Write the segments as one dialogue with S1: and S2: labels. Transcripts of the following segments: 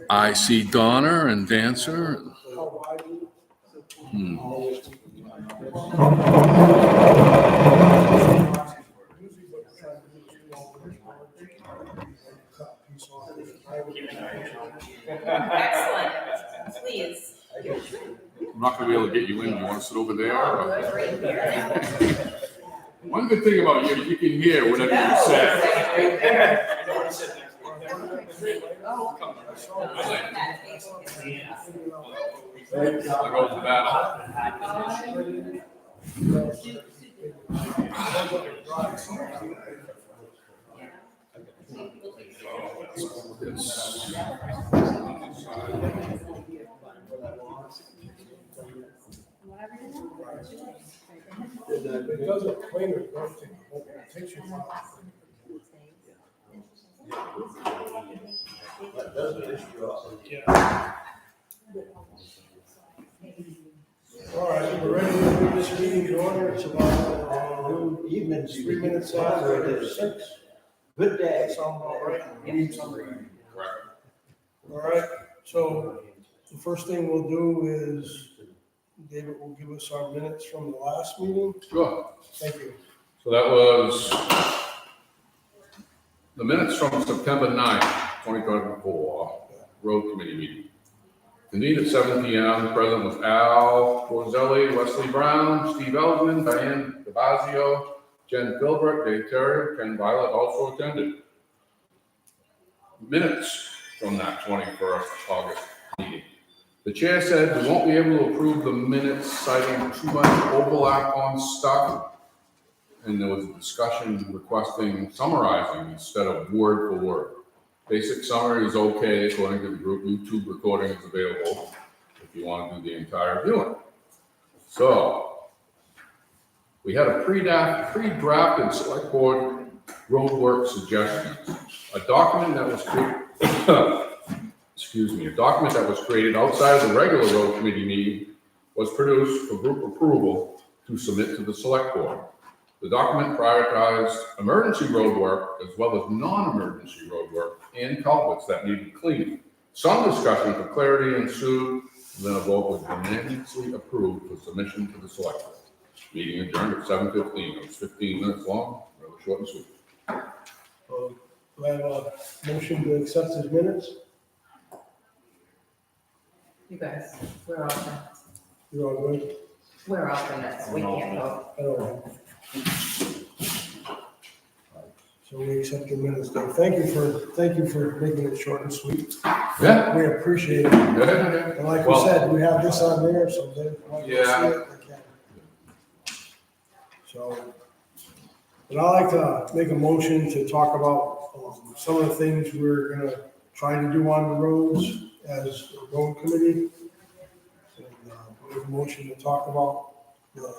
S1: I see Donna and Dancer.
S2: Excellent. Please.
S1: I'm not going to be able to get you in. You want to sit over there?
S2: Oh, good, right here.
S1: One good thing about you, you can hear whatever you say.
S2: Right there.
S1: I'll go to battle.
S3: It doesn't claim it, it takes you from.
S4: That doesn't issue up.
S3: All right, we're ready to do this meeting in order. It's about
S4: Evenings.
S3: 3 minutes after 6.
S4: Good day.
S3: That sounds all right. All right, so the first thing we'll do is David will give us our minutes from the last meeting.
S1: Sure.
S3: Thank you.
S1: So that was the minutes from September 9th, 2024, road committee meeting. Convened at 7 p.m. Present was Al Forzelli, Wesley Brown, Steve Eldman, Diane DeBazio, Jen Philbrook, Dave Terry, Ken Violet also attended. Minutes from that 21st August meeting. The chair said we won't be able to approve the minutes citing too much overlap on stuff. And there was a discussion requesting summarizing instead of word for word. Basic summary is okay according to the group. YouTube recording is available if you want to do the entire viewing. So we had a pre-drafted select board roadwork suggestions. A document that was created outside of the regular road committee meeting was produced for group approval to submit to the select board. The document prioritized emergency road work as well as non-emergency road work and culverts that needed cleaning. Some discussion for clarity ensued, and then a vote was unanimously approved for submission to the select board. Meeting adjourned at 7:15. It was 15 minutes long, really short and sweet.
S3: Do I have a motion to accept his minutes?
S2: You guys, we're all minutes.
S3: You're all good?
S2: We're all minutes. We can't vote.
S3: I don't know. So we accept your minutes, Dave. Thank you for making it short and sweet.
S1: Yeah.
S3: We appreciate it.
S1: Yeah.
S3: And like we
S1: Well-
S3: said, we have this on there, so they want to see
S1: Yeah.
S3: it, they can. So, but I'd like to make a motion to talk about some of the things we're gonna try to do on the roads as a road committee. And, make a motion to talk about the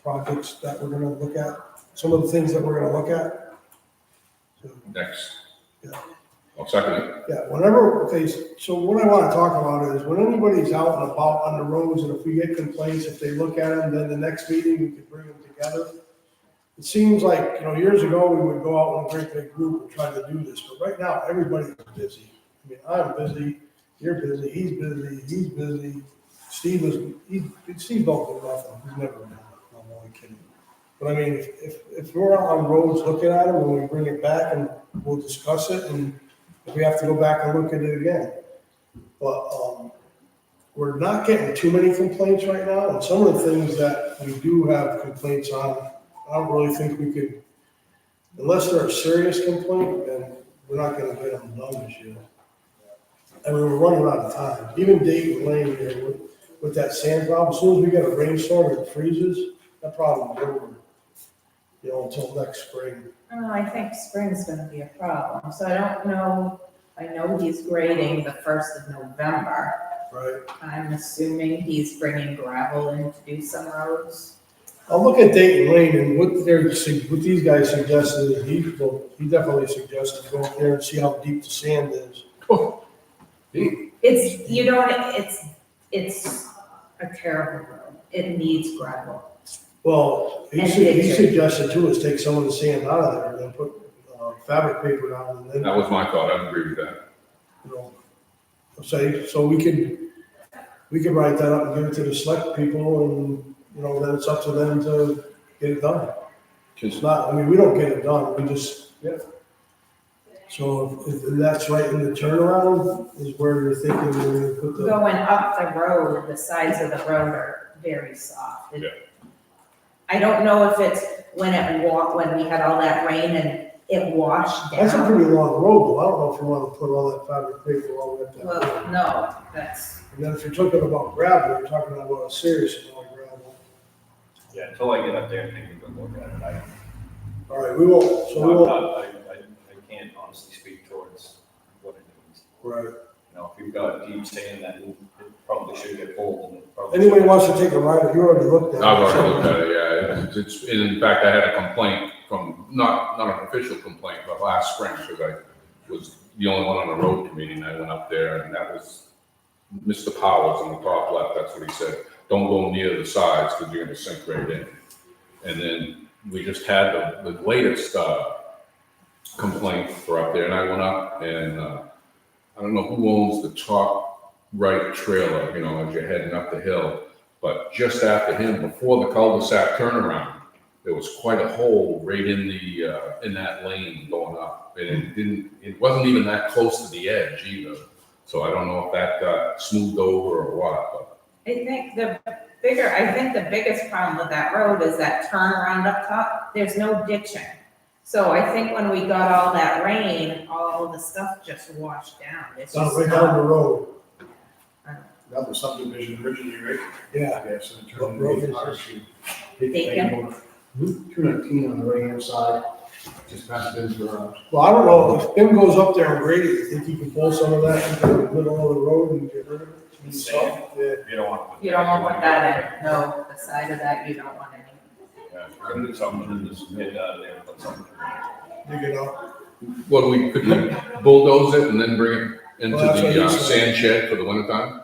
S3: projects that we're gonna look at, some of the things that we're gonna look at. So,
S1: Next.
S3: Yeah.
S1: I'll second it.
S3: yeah, whenever, okay, so what I wanna talk about is when anybody's out and about on the roads, and if we get complaints, if they look at them, then the next meeting, we could bring them together. It seems like, years ago, we would go out in a great big group and try to do this, but right now, everybody's busy. I mean, I'm busy, you're busy, he's busy, Steve don't do nothing, he's never done it, I'm only kidding. But I mean, if we're out on roads looking at them, when we bring it back and we'll discuss it, and if we have to go back and look at it again. But, we're not getting too many complaints right now, and some of the things that we do have complaints on, I don't really think we could, unless they're a serious complaint, then we're not gonna get them done this year. I mean, we're running out of time. Even Dayton Lane here with that sand problem, as soon as we get a rainstorm and it freezes, that problem's over. Until next spring.
S2: Oh, I think spring's gonna be a problem, so I don't know, I know he's grading the 1st of November.
S3: Right.
S2: I'm assuming he's bringing gravel in to do some roads.
S3: I'll look at Dayton Lane and what these guys suggested is he definitely suggested go up there and see how deep the sand is.
S2: It's a terrible road. It needs gravel.
S3: Well, he
S2: And
S3: he
S2: pictures.
S3: suggested too is take some of the sand out of there and then put fabric paper down and then,
S1: That was my thought, I agree with that.
S3: you know, say, so we could write that up and give it to the select people and, you know, then it's up to them to get it done. It's not, I mean, we don't get it done, we just, yeah. So if that's right in the turnaround is where you're thinking we're gonna put the,
S2: Going up the road, the sides of the road are very soft.
S1: Yeah.
S2: I don't know if it's when we had all that rain and it washed
S3: that's a
S2: down.
S3: pretty long road though, I don't know if you wanna put all that fabric paper all the way up that road.
S2: Well, no, that's,
S3: And then if you're talking about gravel, you're talking about a serious amount of gravel.
S5: Yeah, until I get up there and take a good look at it,
S3: All right, we won't, so we won't,
S5: I can't honestly speak towards what it means.
S3: right.
S5: You know, if you've got deep sand that it probably should get pulled and it probably.
S3: Anybody
S5: should-
S3: wants to take a ride, you already looked at it.
S1: I've already looked at it, yeah, it's, and in fact, I had a complaint from, not an official complaint, but last spring, because I was the only one on the road committee, and I went up there, and that was Mr. Powers on the top left, that's what he said, don't go near the sides, because you're gonna sink right in. And then we just had the latest, complaint for up there, and I went up, and, I don't know who owns the top right trailer, you know, as you're heading up the hill, but just after him, before the cul-de-sac turnaround, there was quite a hole right in the, in that lane going up, and it wasn't even that close to the edge either, so I don't know if that got smoothed over or what, but.
S2: I think the biggest problem with that road is that turnaround up top, there's no ditching. So I think when we got all that rain, all the stuff just washed down. It's just
S3: Right down the
S2: not,
S3: road,
S4: That was subdivision originally, right?
S3: yeah.
S4: Yeah, so it
S3: What
S4: turned
S3: road
S4: into
S3: is
S4: our
S3: this?
S4: street.
S2: Bacon?
S4: 219 on the right hand side, just past Ben's garage.
S3: Well, I don't know, if Tim goes up there and grade it, you think he can pull some of that into the middle of the road and get rid of it? Be soft? Yeah.
S5: You don't want to.
S2: You don't want that in, no, the side of that, you don't want any.
S5: Yeah, if we're gonna do something, then just get out of there and put something.
S3: Dig it up.
S1: Well, we could bulldoze it and then bring it into
S3: Well, that's what
S1: the
S3: he said.
S1: sand shed for the wintertime?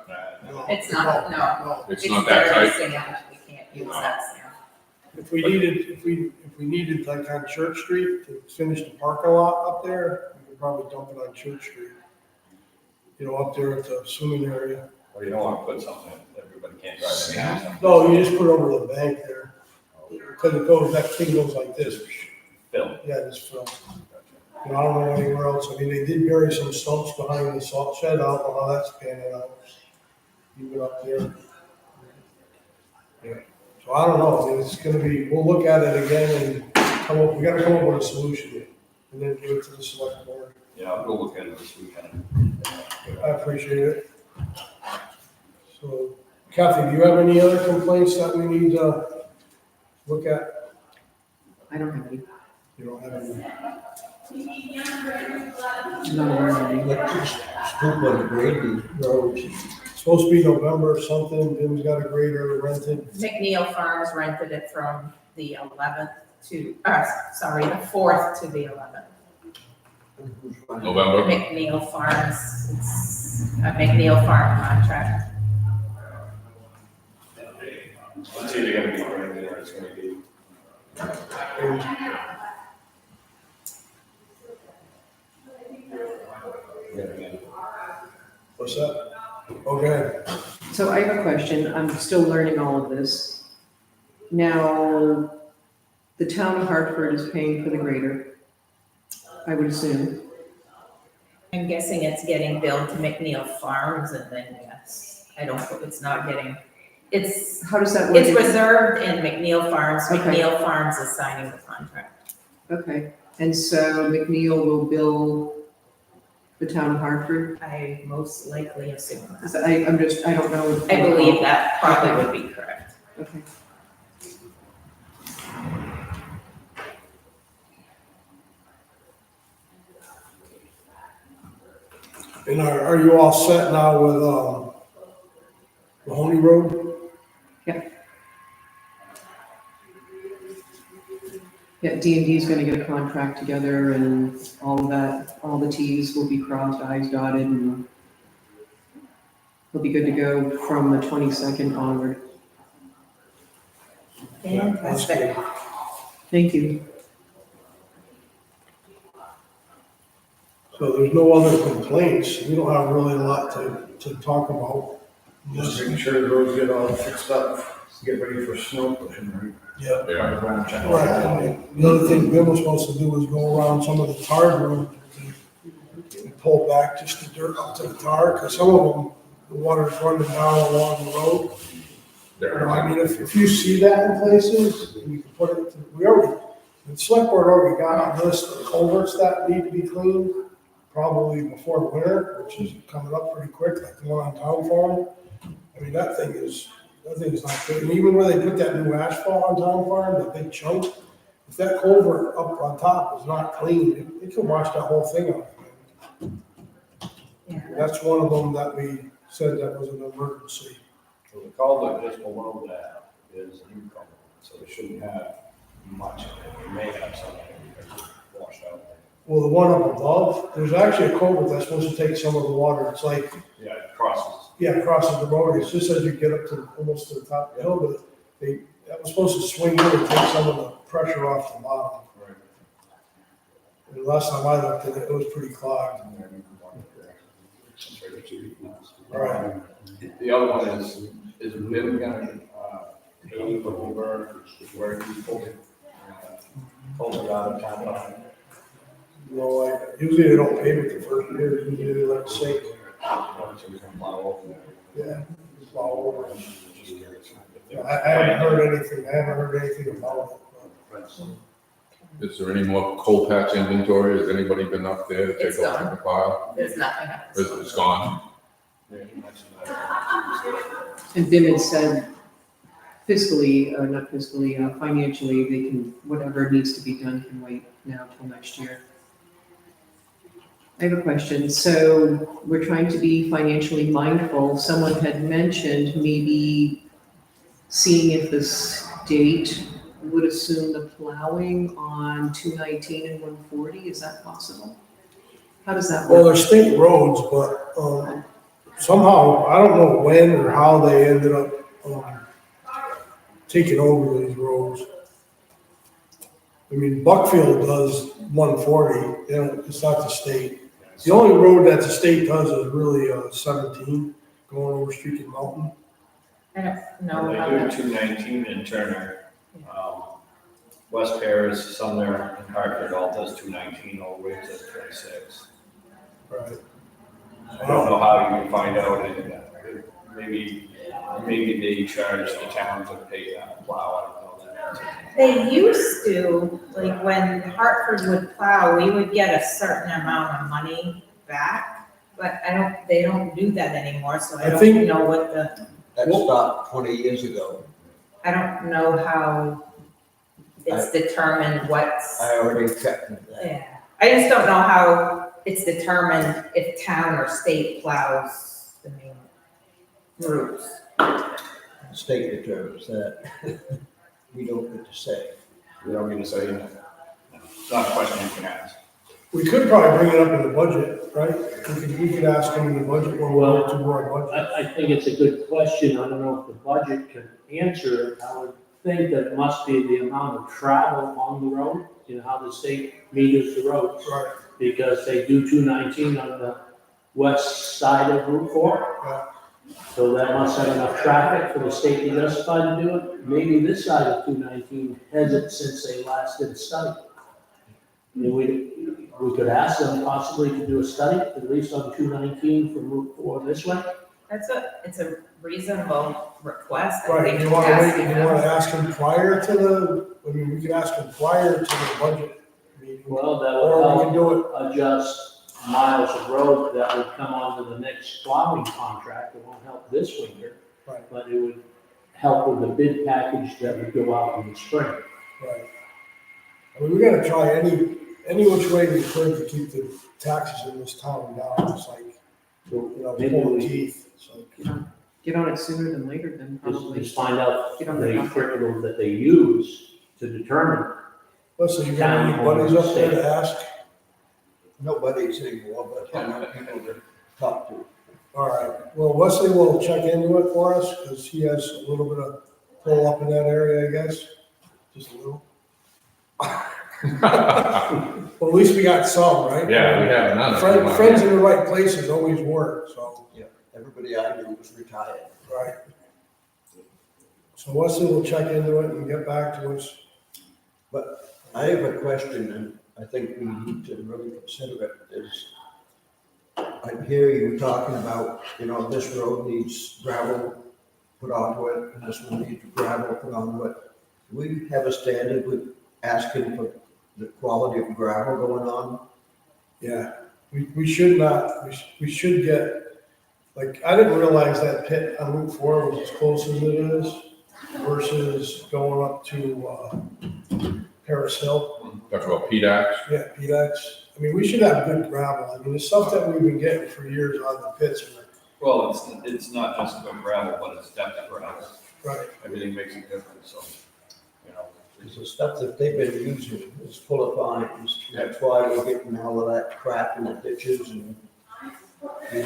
S3: No,
S2: It's not, no.
S3: no.
S1: It's not that
S2: dirty
S1: tight?
S2: sand, we can't use that sand.
S3: If we needed like on Church Street to finish the parking lot up there, we could probably dump it on Church Street. You know, up there at the swimming area.
S5: Or you don't want to put something that everybody can't drive in.
S3: No, you just put it over the bank there. Because it goes, that thing goes like this.
S5: Fill.
S3: Yeah, this film. You know, I don't know anywhere else. I mean, they did bury some stumps behind the salt shed. I don't know how that's panning out. Even up there. Yeah. So I don't know. I mean, it's gonna be, we'll look at it again and we gotta come up with a solution. And then give it to the select board.
S5: Yeah, I'll go look at it this weekend.
S3: I appreciate it. So Kathy, do you have any other complaints that we need to look at?
S6: I don't have any.
S3: You don't have any?
S6: No, I don't have any.
S4: Scoop on the grading roads.
S3: Supposed to be November or something. Tim's got a grader rented.
S2: McNeil Farms rented it from the 11th to, the 4th to the 11th.
S1: November?
S2: McNeil Farms, it's a McNeil Farm contract.
S5: It's either gonna be raining or it's gonna be.
S3: What's that? Okay.
S6: So I have a question. I'm still learning all of this. Now, the town of Hartford is paying for the grader, I would assume.
S2: I'm guessing it's getting billed to McNeil Farms and then, yes, it's not getting, it's
S6: How does that work?
S2: reserved in McNeil Farms.
S6: Okay.
S2: McNeil Farms is signing the contract.
S6: Okay, and so McNeil will bill the town of Hartford?
S2: I most likely assume that.
S6: 'Cause I don't know.
S2: I believe that probably would be correct.
S6: Okay.
S3: And are you all set now with, Mahoney Road?
S6: Yeah, D&D is gonna get a contract together and all of that, all the Ts will be crossed, Is dotted, and we'll be good to go from the 22nd onward.
S2: Fantastic.
S6: Thank you.
S3: So there's no other complaints. We don't have really a lot to talk about.
S4: Just making sure the roads get all fixed up, get ready for snow pushing, right?
S3: Yeah.
S1: Yeah.
S4: Around, check.
S3: Right, I mean, the other thing Bill was supposed to do was go around some of the tar roads and pull back just the dirt up to the tar, because some of them, the water's running down along the road. You know, I mean, if you see that in places, you can put it, the select board already got a list of culverts that need to be cleaned, probably before winter, which is coming up pretty quick, like the one on Town Farm. I mean, that thing is not good, and even where they put that new asphalt on Town Farm, that big chunk, if that culvert up on top is not clean, it can wash that whole thing out.
S2: Yeah.
S3: That's one of them that we said that was an emergency.
S5: So the culvert just below that is a new culvert, so it shouldn't have much, it may have something washed out.
S3: Well, the one up above, there's actually a culvert that's supposed to take some of the water, it's like,
S5: Yeah, it crosses.
S3: yeah, it crosses the road, it's just as you get up to, almost to the top of the hill, but that was supposed to swing in and take some of the pressure off the bottom.
S5: Right.
S3: And the last time I looked at it, it was pretty clogged. All right.
S5: The other one is Vim gonna, pave over where he pulled it out of town?
S3: No, usually they don't pave it the first year, usually they let it sink,
S5: So we can plow over.
S3: yeah. Plow over it. Yeah, I haven't heard anything about it.
S1: Is there any more coal patch inventory? Has anybody been up there to
S2: It's
S1: take a look at the pile?
S2: There's nothing else.
S1: It's gone.
S5: Yeah, you mentioned that.
S6: And Bim had said fiscally, not fiscally, financially, they can, whatever needs to be done can wait now till next year. I have a question. So we're trying to be financially mindful. Someone had mentioned maybe seeing if the state would assume the plowing on 219 and 140. Is that possible? How does that
S3: Well,
S6: work?
S3: they're state roads, but, somehow, I don't know when or how they ended up, taking over these roads. I mean, Buckfield does 140, it's not the state. The only road that the state does is really, 17, going over Streaky Mountain.
S2: I don't know how
S5: They
S2: that.
S5: do 219 in Turner. West Paris, Sumner, and Hartford all does 219 all the way to 26.
S3: Right.
S5: I don't know how you can find out, and maybe they charge the town to pay that plow, I don't know that.
S2: They used to, like when Hartford would plow, we would get a certain amount of money back, but they don't do that anymore, so I
S3: I
S2: don't
S3: think-
S2: know what the,
S7: That stopped 20 years ago.
S2: I don't know how it's determined what's,
S7: I already checked into that.
S2: yeah. I just don't know how it's determined if town or state plows the main routes.
S7: The state determines that. We don't get to say.
S5: You don't mean to say that. It's not a question you can ask.
S3: We could probably bring it up in the budget, right? We could ask them in the budget when we're
S8: Well,
S3: to our budget.
S8: I think it's a good question. I don't know if the budget can answer it. I would think that it must be the amount of travel on the road, how the state meters the roads.
S3: Right,
S8: Because they do 219 on the west side of Route 4.
S3: Yeah.
S8: So that must have enough traffic for the state to justify to do it. Maybe this side of 219 hasn't since they last did a study. And we could ask them possibly to do a study, at least on 219 from Route 4 this way.
S2: It's a reasonable request. I
S3: right.
S2: think
S3: You wanna
S2: asking
S3: you
S2: them.
S3: wanna ask them prior to we could ask them prior to the budget meeting.
S8: Well, that
S3: Or we
S8: would
S3: can
S8: help
S3: do it,
S8: adjust miles of road that would come onto the next plowing contract. It won't help this winter,
S3: Right.
S8: but it would help with the bid package that would go out in the spring.
S3: right. I mean, we gotta try any which way we could to keep the taxes in this town down. It's like,
S8: Maybe
S3: pulling
S8: we
S3: teeth. It's like,
S6: Get on it sooner than later then probably.
S8: just find out
S6: Get on
S8: the
S6: the-
S8: curriculum that they use to determine.
S3: listen, you got any buddies up there to ask?
S7: Nobody's anymore, but I know people to talk to.
S3: All right, well, Wesley will check into it for us, because he has a little bit of pull up in that area, I guess, just a little. Well, at least we got some, right?
S1: Yeah, we have none.
S3: Friends in the right places always work, so,
S7: Everybody I knew was retired.
S3: right. So Wesley will check into it and get back to us.
S7: I have a question, and I think we need to really consider it, is I hear you talking about, this road needs gravel put onto it, and this one needs gravel put onto it. Do we have a standard with asking for the quality of gravel going on?
S3: Yeah, we should not, we should get, like, I didn't realize that pit on Route 4 was as close as it is versus going up to Paris Hill.
S1: Talk about PDAX.
S3: Yeah, PDX. I mean, we should have good gravel. I mean, the stuff that we've been getting for years on the pits.
S5: Well, it's not just the gravel, but it's depth of gravel.
S3: Right.
S5: Everything makes a difference, so, you know.
S7: Because the stuff that they've been using is full of fines. That's why we're getting all of that crap in the ditches and.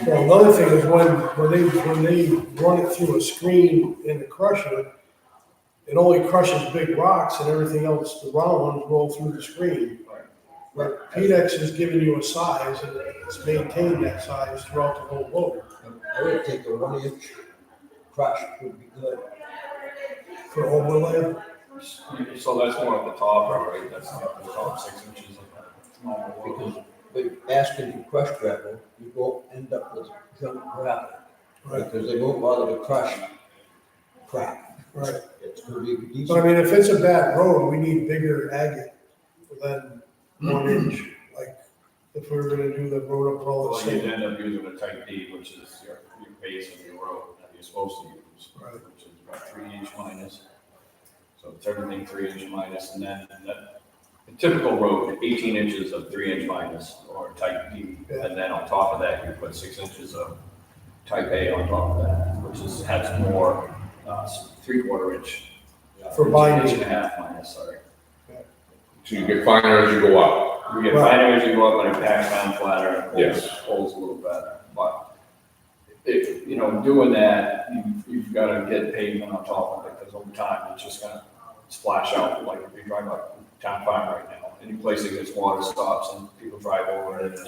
S3: Well, another thing is when they run it through a screen in the crusher, it only crushes big rocks and everything else, the round ones roll through the screen. But PDX is giving you a size and it's maintained that size throughout the whole load.
S7: I would think a 1-inch crush would be good.
S3: For overlay,
S5: So that's more at the top, right? That's not the top 6 inches of that.
S7: Because by asking to crush gravel, you won't end up with junk gravel.
S3: right,
S7: Because they won't bother to crush crap.
S3: right.
S7: It's gonna be
S3: So I
S7: decent.
S3: mean, if it's a bad road, we need bigger agate than 1 inch. Like if we were gonna do the road up all the
S5: Well, you'd
S3: same.
S5: end up using a type D, which is your base of your road that you're supposed to use.
S3: Right.
S5: Which is about 3-inch minus. So it's everything 3-inch minus, and then the typical road, 18 inches of 3-inch minus or type D.
S3: Yeah.
S5: And then on top of that, you put 6 inches of type A on top of that, which has more 3/4 inch.
S3: For binding.
S5: Inch and a half minus, sorry.
S1: So you get finer as you go up.
S5: You get
S3: Right.
S5: finer as you go up, and it packs down flatter and
S1: Yes.
S5: holds a little better. But doing that, you've got to get pavement on top of it, because over time, it's just gonna splash out, like if you drive up town farm right now. Any place that gets water stops and people drive over it, it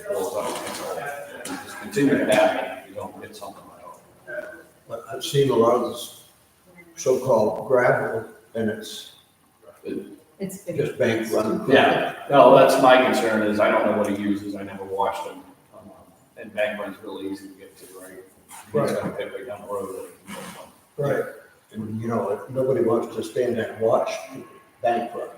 S5: blows out of control. And it just continue to happen if you don't get something like that.
S7: But I've seen a lot of this so-called gravel, and it's
S2: It's big.
S7: just bank run.
S5: Yeah, no, that's my concern, is I don't know what he uses, I never watched him. And bank run's really easy to get to, right? He's gonna pick right down the road.
S3: Right.
S7: And, nobody wants to stand there and watch bank run.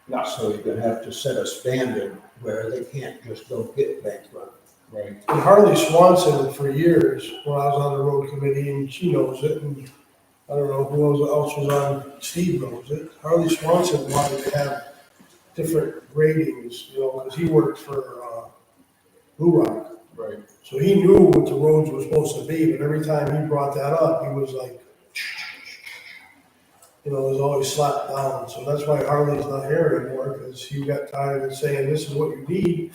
S5: No,
S7: So you're gonna have to set a standard where they can't just go get bank run.
S5: right.
S3: And Harley Swanson, for years, when I was on the road committee, and she knows it, and I don't know who else was on, Steve knows it. Harley Swanson wanted to have different ratings, because he worked for Blue Rock.
S5: Right.
S3: So he knew what the roads were supposed to be, but every time he brought that up, he was like, it was always slapped down. So that's why Harley's not here anymore, because he got tired of saying, this is what you need,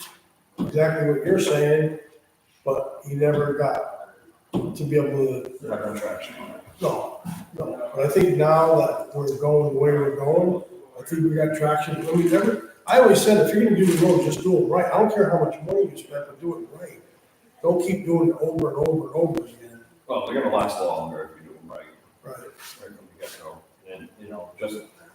S3: exactly what you're saying, but he never got to be able to,
S5: Not gonna traction on it.
S3: no. But I think now that we're going the way we're going, I think we got traction. I mean, I always said, if you're gonna do the road, just do it right. I don't care how much money you spend, but do it right. Don't keep doing it over and over and over again.
S5: Well, they're gonna last longer if you do them right,
S3: Right.
S5: right from the get-go. And,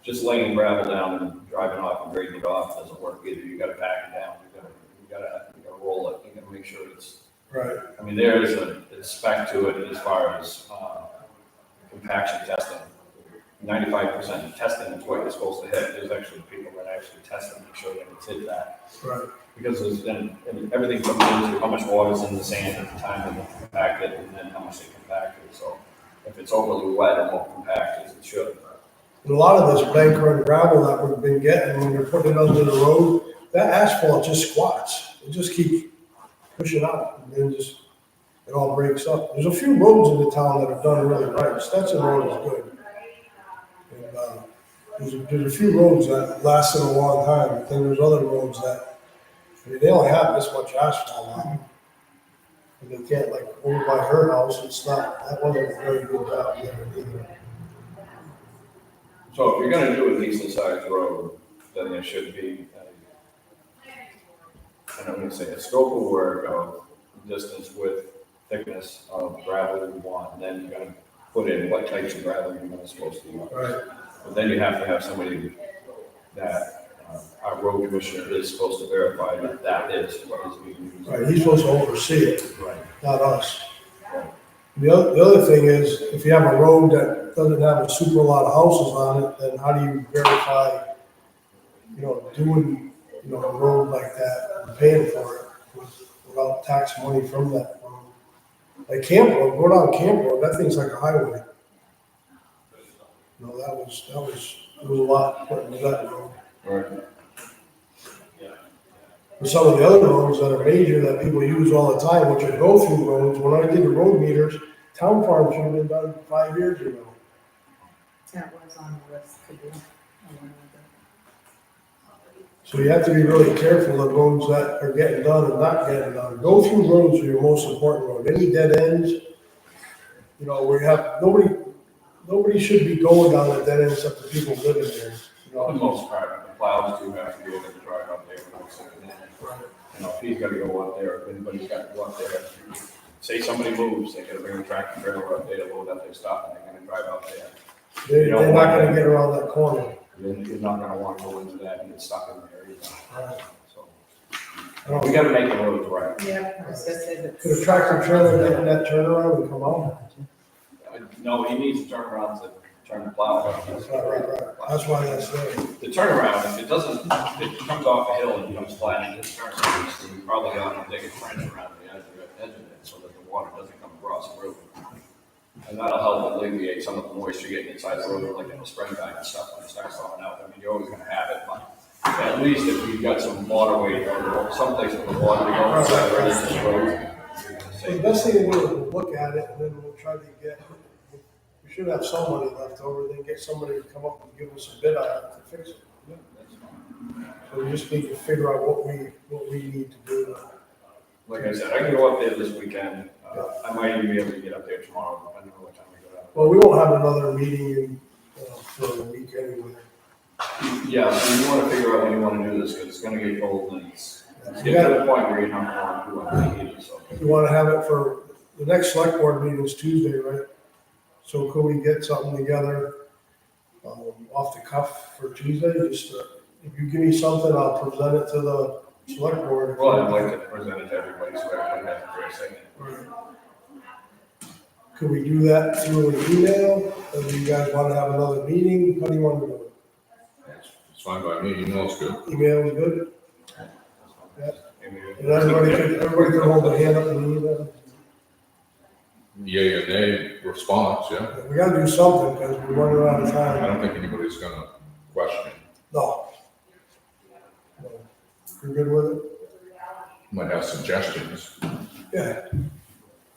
S5: just laying gravel down and driving off and grading it off doesn't work either. You gotta pack it down, you gotta roll it, you gotta make sure it's,
S3: Right.
S5: I mean, there is a spec to it as far as, compaction testing. 95% of testing is what you're supposed to hit. There's actually people that actually test and make sure that it's hit that.
S3: Right.
S5: Because and everything comes into how much water's in the sand at the time that they compact it, and then how much they compact it. So if it's overly wet, it won't compact as it should.
S3: And a lot of this bank run gravel that we've been getting, when you're putting it under the road, that asphalt just squats. It just keeps pushing out, and then it all breaks up. There's a few roads in the town that have done really right. Stetson Road is good. And there's a few roads that lasted a long time, but then there's other roads that, they only have this much asphalt on them. And they can't, like, over by her house, that wasn't a very good job there either.
S5: So if you're gonna do a decent sized road, then there should be and I'm gonna say a scope of work of distance, width, thickness of gravel you want, and then you're gonna put in what types of gravel you're supposed to use.
S3: Right.
S5: But then you have to have somebody that, our road commissioner is supposed to verify that that is what is being used.
S3: Right, he's supposed to oversee it,
S5: Right.
S3: not us. The other thing is, if you have a road that doesn't have a super lot of houses on it, then how do you verify, doing, a road like that and paying for it without tax money from that road? Like Camp Road, go down Camp Road, that thing's like a highway. That was a lot put into that road.
S5: Right.
S3: And some of the other roads that are major that people use all the time, which are go-through roads, when I did the road meters, Town Farm should have been done 5 years ago.
S2: That was on the list to do.
S3: So you have to be really careful of roads that are getting done and not getting done. Go-through roads are your most important road. Any dead ends, where you have, nobody should be going down the dead ends except the people living there.
S5: For the most part, the plows do have to be able to drive up there without sitting in. If he's gotta go up there, if anybody's got to go up there, say somebody moves, they gotta bring a tractor trailer up there to load up their stuff, and they're gonna drive up there.
S3: They're not gonna get around that corner.
S5: Then you're not gonna wanna go into that and get stuck in there either.
S3: Right.
S5: So, we gotta make the roads right.
S2: Yeah, I was gonna say that.
S3: Could a tractor trailer get in that turnaround and come out?
S5: No, he needs to turn around to turn the plow.
S3: Right. That's why that's there.
S5: The turnaround, if it doesn't, if it comes off a hill and comes flat and it turns, so you probably ought to dig a trench around the edge of it so that the water doesn't come across the road. And that'll help alleviate some of the moisture getting inside the road, like in the springtime and stuff, when it starts thawing out. I mean, you're always gonna have it, but at least if you've got some waterway or someplace for the water to go inside the road.
S3: So the best thing to do is we'll look at it and then we'll try to we should have some money left over, then get somebody to come up and give us a bid on it to fix it. So we just need to figure out what we need to do.
S5: Like I said, I can go up there this weekend. I might even be able to get up there tomorrow, depending on what time we go out.
S3: Well, we won't have another meeting for a week anyway.
S5: Yeah, so you wanna figure out when you wanna do this, cause it's gonna get cold and it's getting to the point where you're not gonna want to do it, so.
S3: We want to have it for, the next select board meeting is Tuesday, right? So could we get something together off the cuff for Tuesday? Just, if you give me something, I'll present it to the select board.
S5: Well, I'd like to present it to everybody, so everybody has a fair say.
S3: Could we do that through an email? Or do you guys want to have another meeting? How do you want to do it?
S1: It's fine by me, it's good.
S3: Email is good? And everybody can hold their hand up in the email?
S1: Yay or nay response, yeah.
S3: We gotta do something because we're running out of
S1: I
S3: time.
S1: don't think anybody's gonna question it.
S3: No. You're good with it?
S1: Might have suggestions.
S3: Yeah.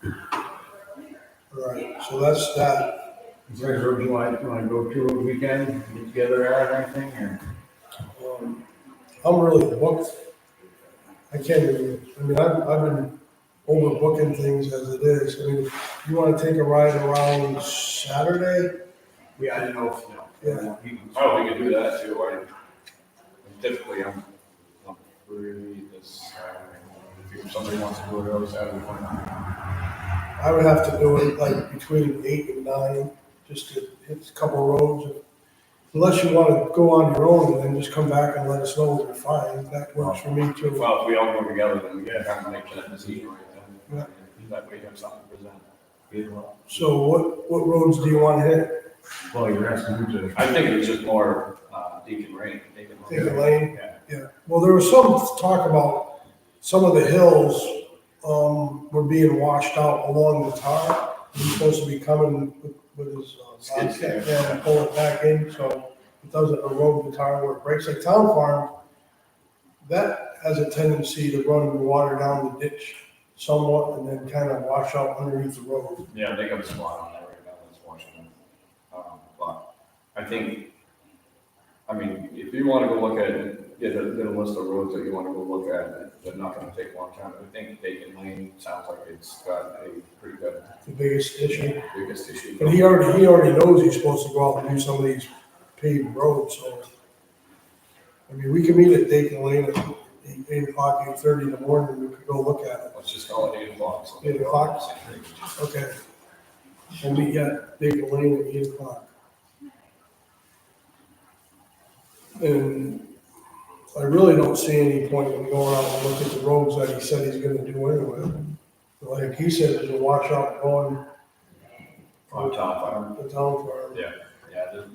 S3: All right, so that's that.
S4: Is there a road you want to go to a weekend, get together at or anything, or?
S3: I'm really booked. I can't even, I've been overbooking things as it is. You wanna take a ride around Saturday?
S4: Yeah, I didn't know if,
S5: Oh, we can do that too. Typically, I'm free this, if somebody wants to do it early Saturday morning.
S3: I would have to do it like between 8 and 9, just to hit a couple roads. Unless you wanna go on your own and then just come back and let us know we're fine, that works for me too.
S5: Well, if we all go together, then we can kind of make that decision right then. That way you have something to present. Either way.
S3: So what roads do you wanna hit?
S4: well, you're asking me to.
S5: I think it's just more, Deacon Lane.
S3: Deacon Lane?
S5: Yeah.
S3: Yeah, well, there was some talk about some of the hills, were being washed out along the tar. He's supposed to be coming with his,
S5: Skid steer.
S3: and pull it back in, so it doesn't erode the tar where it breaks. Like Town Farm, that has a tendency to run water down the ditch somewhat and then kind of wash out underneath the road.
S5: Yeah, they got some water on there right now, that's washing them. But I think, if you wanna go look at it, get a list of roads that you wanna go look at, they're not gonna take a long time. I think Bacon Lane sounds like it's got a pretty good,
S3: The biggest issue.
S5: biggest issue.
S3: But he already knows he's supposed to go out and do some of these paved roads, so. We can meet at Deacon Lane 8 o'clock, 8:30 in the morning, we could go look at it.
S5: Let's just call it 8 o'clock. so
S3: 8 o'clock? Okay. We'll meet at Baker Lane at 8 o'clock. And I really don't see any point in going out and look at the roads that he said he's gonna do anyway. Like he said, there's a washout going
S5: On top farm.
S3: to town farm.
S5: Yeah,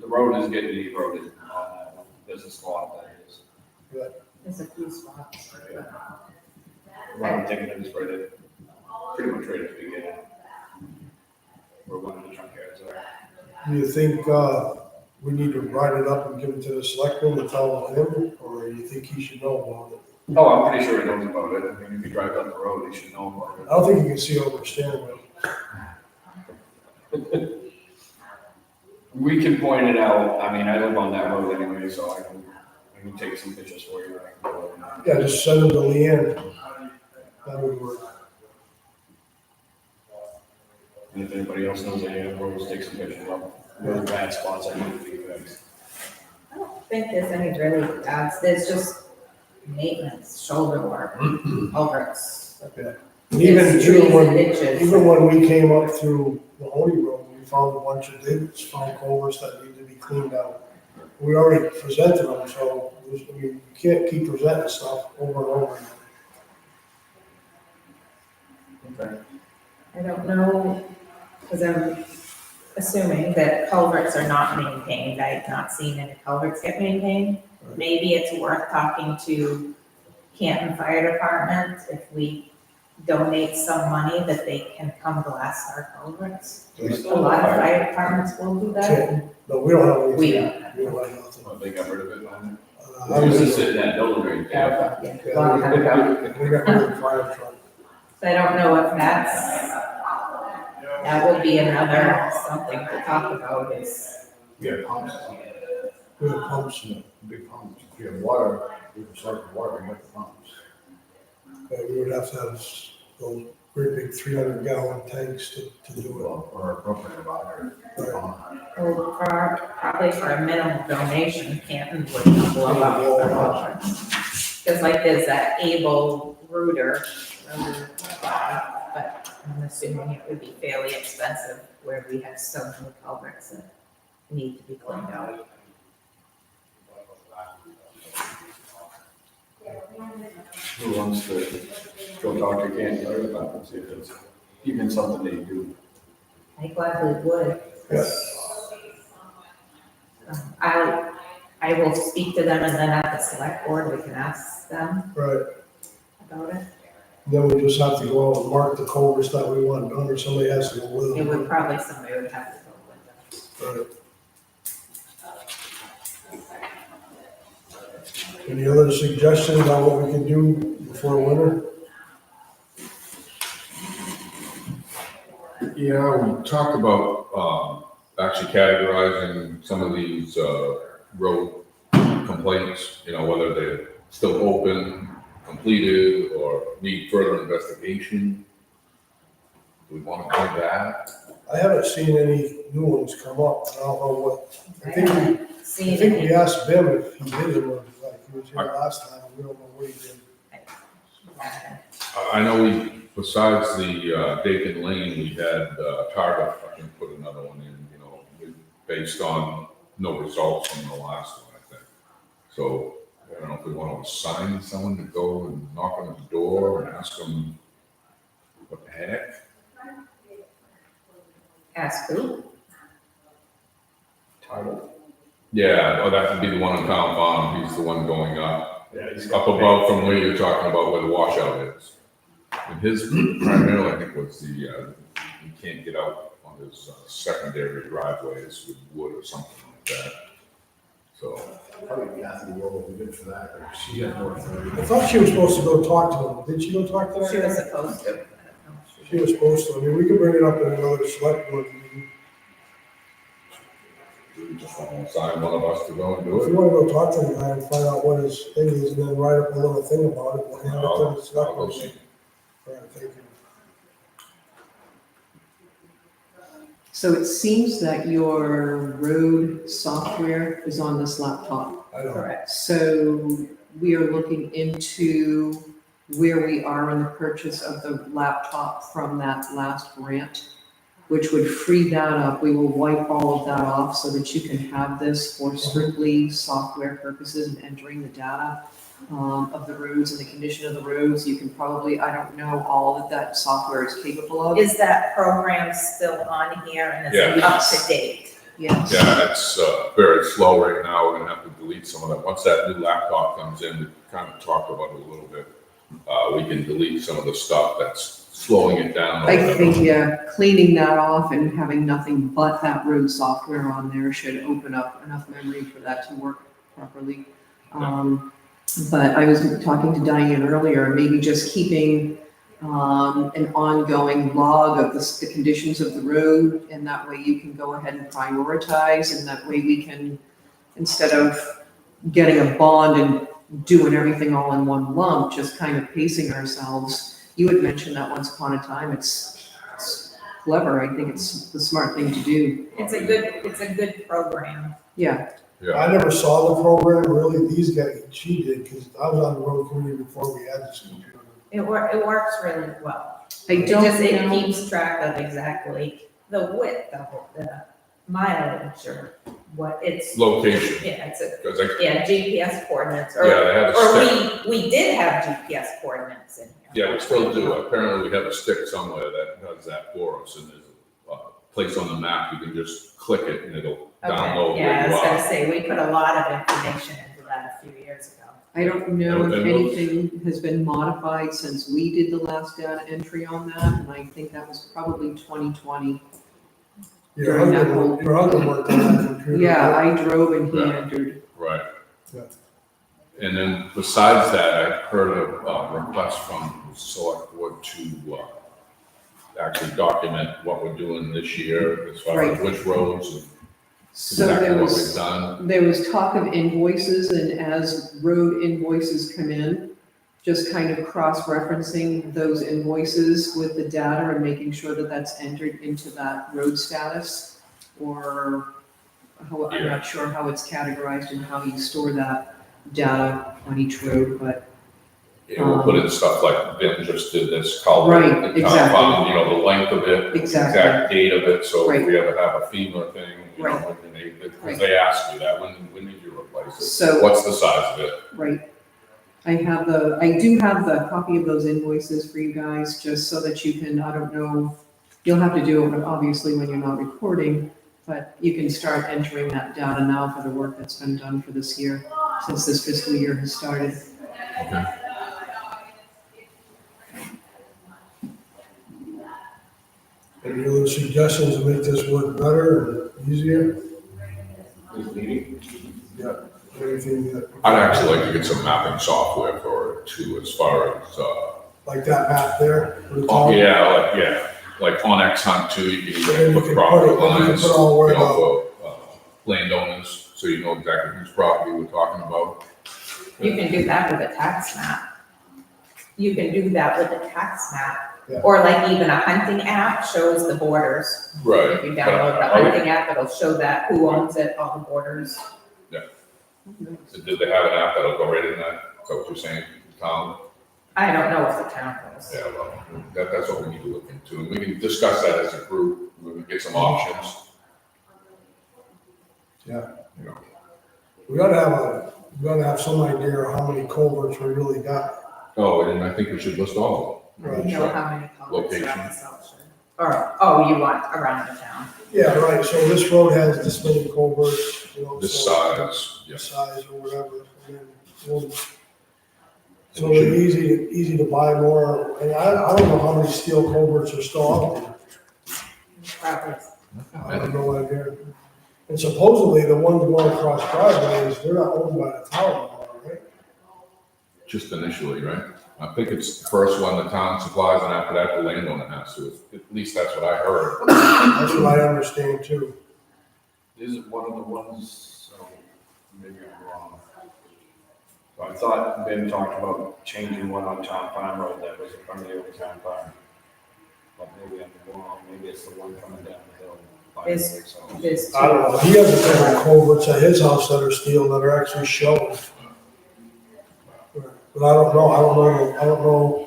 S5: the road is getting eroded on that one, business lot that is.
S2: There's a few spots.
S5: What I'm thinking is pretty much ready to begin. Where one of the trunk yards are.
S3: Do you think, we need to write it up and give it to the selectmen and tell him, or you think he should know about it?
S5: Oh, I'm pretty sure he knows about it. I mean, if you drive down the road, he should know about
S3: I don't think you can see over the steering wheel.
S5: it. We can point it out. I mean, I live on that road anyway, so I can take some pictures for you. I can go and-
S3: Yeah, just send them to Leanne. That would work.
S5: And if anybody else knows any other roads, take some pictures of them. Really bad spots I need to be fixed.
S2: I don't think there's any really bad, there's just maintenance, shoulder work, culverts.
S3: Even,
S2: There's trees and
S3: when,
S2: ditches.
S3: even when we came up through the Honey Road, we found a bunch of divots, found culverts that need to be cleaned out. We already presented them, so, I mean, you can't keep presenting stuff over and over again.
S5: Okay.
S2: I don't know, because I'm assuming that culverts are not maintained. I've not seen any culverts get maintained.
S3: Right.
S2: Maybe it's worth talking to Canton Fire Department if we donate some money that they can come blast our culverts.
S5: Do we
S2: A
S5: still
S2: lot of
S5: have
S2: fire departments will do that.
S3: Can't- No, we don't have anything.
S2: We don't.
S3: We don't have nothing.
S5: Oh, they got rid of it on
S3: I
S5: there? It used to
S3: was-
S5: sit in that building right there.
S2: Yeah, long time ago.
S3: We got rid of the fire truck.
S2: So I don't know if that would be another something to talk about is,
S4: We have pumps,
S3: We have pumps,
S4: big pumps. If you have water, you can start the water, you have the pumps.
S3: we would have to have those great big 300-gallon tanks to do
S4: Or propane about it.
S2: or probably for a minimal donation, Canton would blow up the culverts. Because like there's that Able Rooter, but I'm assuming it would be fairly expensive where we have so many culverts that need to be cleaned out.
S5: Who wants to go talk to Canton Fire Department and see if it's even something they do?
S2: I gladly would.
S3: Yeah.
S2: I will speak to them and then at the select board, we can ask them
S3: it. Right.
S2: about it.
S3: Then we just have to go out and mark the culverts that we want done, or somebody has to go with
S2: It
S3: them.
S2: would probably, somebody would have to go with them.
S3: Right. Any other suggestions on what we can do before winter?
S1: Yeah, we talked about, actually categorizing some of these, road complaints, you know, whether they're still open, completed, or need further investigation. Do we want to do that?
S3: I haven't seen any new ones come up. I don't know what, I think we
S2: Seen
S3: we
S2: it.
S3: asked Bim if he did it, or like he was here last time, we don't know what he did.
S1: I know we, besides the, Dakin Lane, we had, Target, I think, put another one in, you know, based on no results from the last one, I think. So, I don't know if we want to assign someone to go and knock on the door and ask them what the heck?
S2: Ask who?
S5: Title?
S1: Yeah, well, that would be the one on Town Farm, he's the one going up,
S5: Yeah, he's
S1: up above from where you're talking about where the washout is. And his primarily, I think, was the, you can't get out on his secondary driveways with wood or something like that. So,
S4: Probably Kathy will be good for that, but she has more authority.
S3: I thought she was supposed to go talk to him. Did she go talk to him?
S2: She was supposed to. I don't know.
S3: She was supposed to. I mean, we could bring it up in another select board meeting.
S1: we just want to assign one of us to go and do
S3: If
S1: it.
S3: you wanna go talk to the guy and find out what his thing is, and then write up a little thing about it, we'll hand it to the
S1: I'll
S3: select
S1: go
S3: board.
S1: see.
S3: All right, thank you.
S6: So it seems that your road software is on this laptop.
S3: I know.
S2: Correct.
S6: So we are looking into where we are in the purchase of the laptop from that last grant, which would free that up. We will wipe all of that off so that you can have this for strictly software purposes and entering the data of the roads and the condition of the roads. You can probably, I don't know all that that software is capable of.
S2: Is that program still on here and is it up to date?
S6: Yes.
S1: Yeah, it's very slow right now. We're gonna have to delete some of that. Once that new laptop comes in, we kind of talked about it a little bit. We can delete some of the stuff that's slowing it down.
S6: I think, yeah, cleaning that off and having nothing but that road software on there should open up enough memory for that to work properly. But I was talking to Diane earlier, maybe just keeping an ongoing log of the conditions of the road, and that way you can go ahead and prioritize, and that way we can, instead of getting a bond and doing everything all in one lump, just kind of pacing ourselves. You had mentioned that once upon a time. It's clever. I think it's the smart thing to do.
S2: It's a good program.
S6: Yeah.
S1: Yeah,
S3: I never saw the program, really, these guys, she did, because I was on the road committee before we had this computer.
S2: It works really well.
S6: I
S2: It
S6: don't
S2: it
S6: know.
S2: keeps track of exactly the width of it, the mileage or what it's,
S1: location,
S2: yeah, it's a,
S1: because
S2: GPS coordinates or.
S1: yeah, they have a
S2: Or
S1: stick.
S2: we did have GPS coordinates in here.
S1: Yeah, we still do. Apparently, we have a stick somewhere that does that for us, and there's a place on the map. You can just click it and it'll download
S2: Okay, yeah, I
S1: where you
S2: was
S1: are.
S2: gonna say, we put a lot of information into that a few years ago.
S6: I don't know if
S1: And those-
S6: anything has been modified since we did the last data entry on that, and I think that was probably 2020.
S3: Your husband worked on that computer.
S6: Yeah, I drove and he
S1: Yeah.
S6: entered.
S1: Right.
S3: Yeah.
S1: And then besides that, I've heard of requests from the select board to actually document what we're doing this year as far as
S6: Right.
S1: which roads and
S6: So
S1: exactly
S6: there
S1: what we've
S6: was,
S1: done.
S6: there was talk of invoices, and as road invoices come in, just kind of cross-referencing those invoices with the data and making sure that that's entered into that road status, or how, I'm not sure how it's categorized and how you store that data on each road, but
S1: Yeah, we'll put in stuff like Ben just did this culvert.
S6: Right,
S1: the town
S6: exactly.
S1: found, you know, the length of it,
S6: Exactly.
S1: exact date of it, so if
S6: Right.
S1: we ever have a FEMA thing, you know,
S6: Right.
S1: when they,
S6: Right.
S1: because they ask you that, when did you replace it?
S6: So-
S1: What's the size of it?
S6: right. I do have the copy of those invoices for you guys, just so that you can, I don't know, you'll have to do it obviously when you're not recording, but you can start entering that data now for the work that's been done for this year, since this fiscal year has started.
S1: Okay.
S3: Any other suggestions to make this work better and easier? Yeah, anything that,
S1: I'd actually like to get some mapping software for it too, as far as,
S3: like that map there? for the
S1: oh,
S3: town?
S1: yeah, like on X Hunt too, you
S3: Yeah,
S1: can
S3: you
S1: put
S3: can
S1: property
S3: put it- you can
S1: lines,
S3: put all where
S1: you know, for landowners, so you know exactly whose property we're talking about.
S2: You can do that with a tax map. You can do that with a tax map.
S3: Yeah.
S2: Or like even a hunting app shows the borders.
S1: Right.
S2: If you download the hunting app, it'll show that, who owns it, all the borders.
S1: Did they have an app that'll go right in that? Is that what you're saying, Tom?
S2: I don't know if the town knows.
S1: Yeah, well, that's what we need to look into, and we can discuss that as a group, we can get some options.
S3: Yeah.
S1: You know,
S3: We gotta have some idea of how many culverts we really got.
S1: oh, and I think we should list all
S2: You
S1: of them.
S2: know how many culverts are
S1: Location.
S2: on the South Shore. Or, oh, you want around the town.
S3: Yeah, right, so this road has this many culverts, you know.
S1: This
S3: so-
S1: size,
S3: This
S1: yes.
S3: size or whatever. And then we'll- So they're easy to buy more, and I don't know how many steel culverts are still out there.
S2: Probably.
S3: I have no idea. And supposedly the ones going across driveways, they're not owned by the town anymore, right?
S1: Just initially, right? I think it's the first one the town supplies, and after that, the landowner has to, at least that's what I heard.
S3: That's what I understand too.
S5: Is it one of the ones, so maybe I'm wrong. So I thought Ben talked about changing one on Town Farm Road that was in front of the old Town Farm. But maybe I'm wrong, maybe it's the one coming down the hill. by the
S2: Is-
S5: lake, so.
S2: There's
S3: I don't know, he has a couple culverts at his house that are steel that are actually showing. But I don't know